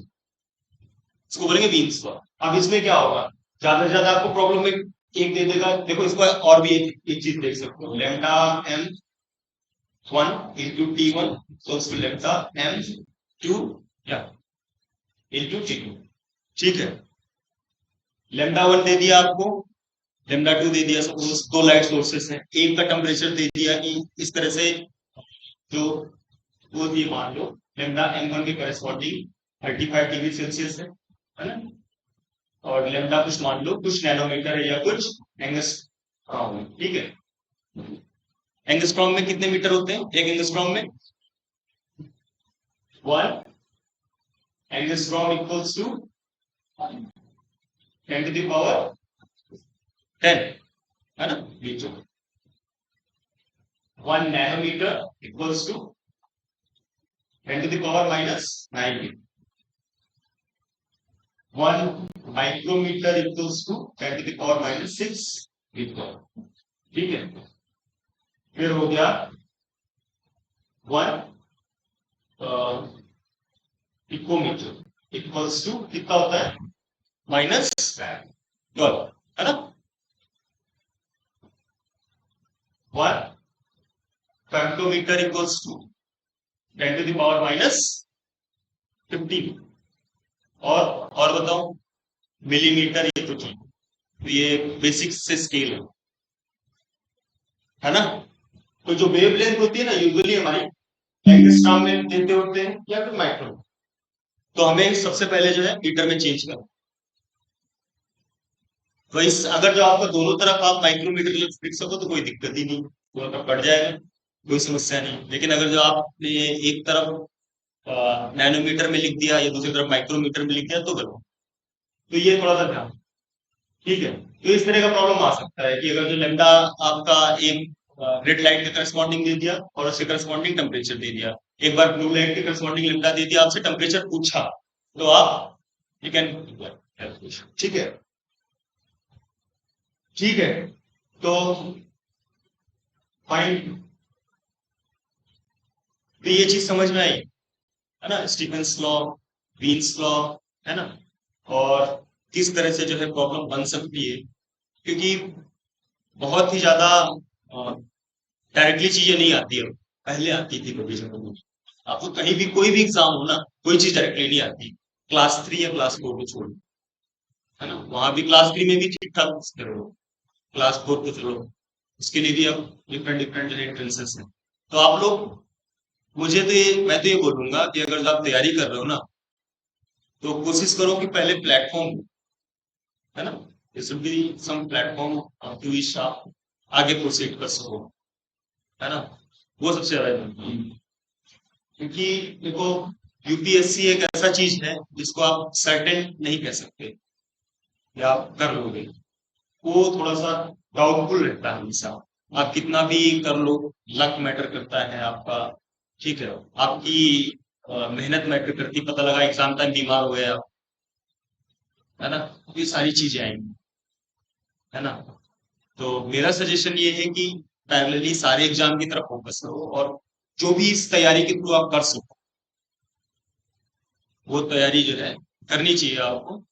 इसको बोलेंगे वीन्स लॉ। अब इसमें क्या होगा, ज्यादा से ज्यादा आपको प्रॉब्लम में एक दे देगा। देखो इसको और भी एक चीज देख सकते हो, lambda m 1 into T1, so उसको लेमडा एम 2 या इंटू T2, ठीक है। लेमडा 1 दे दिया आपको, लेमडा 2 दे दिया, सपोज दो लाइट सोर्सेस हैं, एक का टेम्परेचर दे दिया कि इस तरह से, जो वो दिए मान लो लेमडा M1 के करस्पॉन्डिंग 35 डिग्री सेल्सियस है ना। और लेमडा कुछ मान लो कुछ नैनोमीटर है या कुछ एंगस्ट्रॉम है, ठीक है। एंगस्ट्रॉम में कितने मीटर होते हैं, एक एंगस्ट्रॉम में 1 angstrom equals to 10 to the power 10, है ना। नीचे 1 nanometre equals to 10 to the power -9, 1 micrometre equals to 10 to the power -6 metre, ठीक है। फिर हो गया 1 इकोमीटर इक्वल्स टू कितना होता है, -12, है ना। 1 फेक्टोमीटर equals to 10 to the power -15। और बताओ मिलीमीटर, ये तो ठीक, तो ये बेसिक से स्केल है ना। तो जो वेवलेंथ होती है ना, यूजुअली हमारी एंगस्ट्रॉम में देते होते हैं या फिर माइक्रो, तो हमें सबसे पहले जो है मीटर में चेंज करना। तो इस अगर जो आपका दोनों तरफ आप माइक्रोमीटर लिख सको तो कोई दिक्कत ही नहीं, दोनों तरफ कट जाएगा, कोई समस्या नहीं। लेकिन अगर जो आपने एक तरफ नैनोमीटर में लिख दिया या दूसरी तरफ माइक्रोमीटर में लिख दिया तो गलत। तो ये थोड़ा सा ध्यान, ठीक है। तो इस तरह का प्रॉब्लम आ सकता है कि अगर जो लेमडा आपका एक रेड लाइट के करस्पॉन्डिंग दे दिया और उसके करस्पॉन्डिंग टेम्परेचर दे दिया, एक बार ब्लू लाइट के करस्पॉन्डिंग लेमडा दे दिया, आपसे टेम्परेचर पूछा, तो आप यू कैन, ठीक है, ठीक है। तो फाइन, तो ये चीज समझ में आई, है ना, स्टीफेंस लॉ, वीन्स लॉ, है ना। और किस तरह से जो है प्रॉब्लम बन सकती है, क्योंकि बहुत ही ज्यादा डायरेक्टली चीजें नहीं आती है, पहले आती थी प्रोविजन में। आपको कहीं भी कोई भी एग्जाम हो ना, कोई चीज डायरेक्टली नहीं आती, क्लास 3 या क्लास 4 को छोड़, है ना। वहां भी क्लास 3 में भी ठीक ठाक करो, क्लास 4 को चलो, उसके लिए भी अब डिफरेंट डिफरेंट एंट्रेंसेस हैं। तो आप लोग, मैं तो ये बोलूंगा कि अगर आप तैयारी कर रहे हो ना, तो कोशिश करो कि पहले प्लेटफॉर्म, है ना, this should be some platform to which आप आगे प्रोसीड कर सको, है ना। वो सबसे ज्यादा जरूरी है। क्योंकि देखो, यूपीएससी एक ऐसा चीज है जिसको आप सर्टेन नहीं कह सकते या आप कर लोगे, वो थोड़ा सा डाउटफुल रहता है हमेशा। आप कितना भी कर लो, लक मैटर करता है आपका, ठीक है, आपकी मेहनत मैटर करती, पता लगा एग्जाम टाइम बीमार हो गया, है ना, ये सारी चीजें आएंगी, है ना। तो मेरा सजेशन ये है कि पैरेलली सारे एग्जाम की तरफ फोकस करो, और जो भी इस तैयारी के थ्रू आप कर सको, वो तैयारी जो है करनी चाहिए आपको।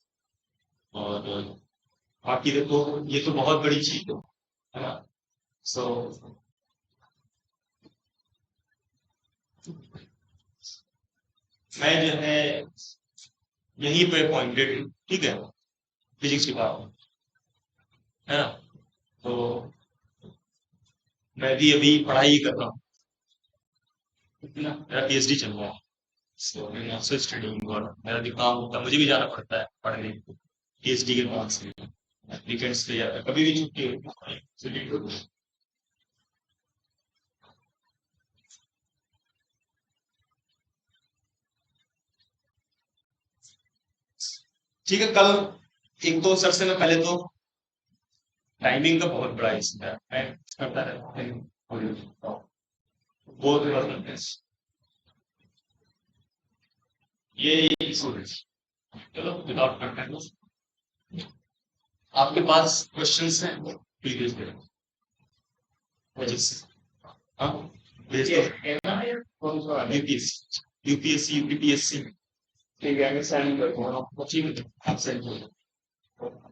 और बाकी देखो, ये तो बहुत बड़ी चीज है ना। सो मैं जो है यहीं पे अपॉइंटेड हूँ, ठीक है, फिजिक्स डिपार्टमेंट, है ना। तो मैं भी अभी पढ़ाई कर रहा हूँ, है ना, मेरा पीएचडी चल रहा है। सो मैं ऑल्सो स्टडिंग, और मेरा भी काम होता है, मुझे भी जाना पड़ता है पढ़ने, पीएचडी के बाद से वीकेंड्स पे, या कभी भी छुट्टी होती है। ठीक है, कल एक तो सबसे मैं पहले तो टाइमिंग का बहुत बड़ा इशू है, मैं करता रहता हूँ, बहुत पसंद है ये इशू है। चलो विदाउट कंटेंट, आपके पास क्वेश्चंस हैं प्रीवियस से? हाँ, भेज दो। कौन सा वाला? UPSC, UPSC, UPPSC. ठीक है, मैं सेंड कर दूंगा। ठीक है, आप सेंड करो।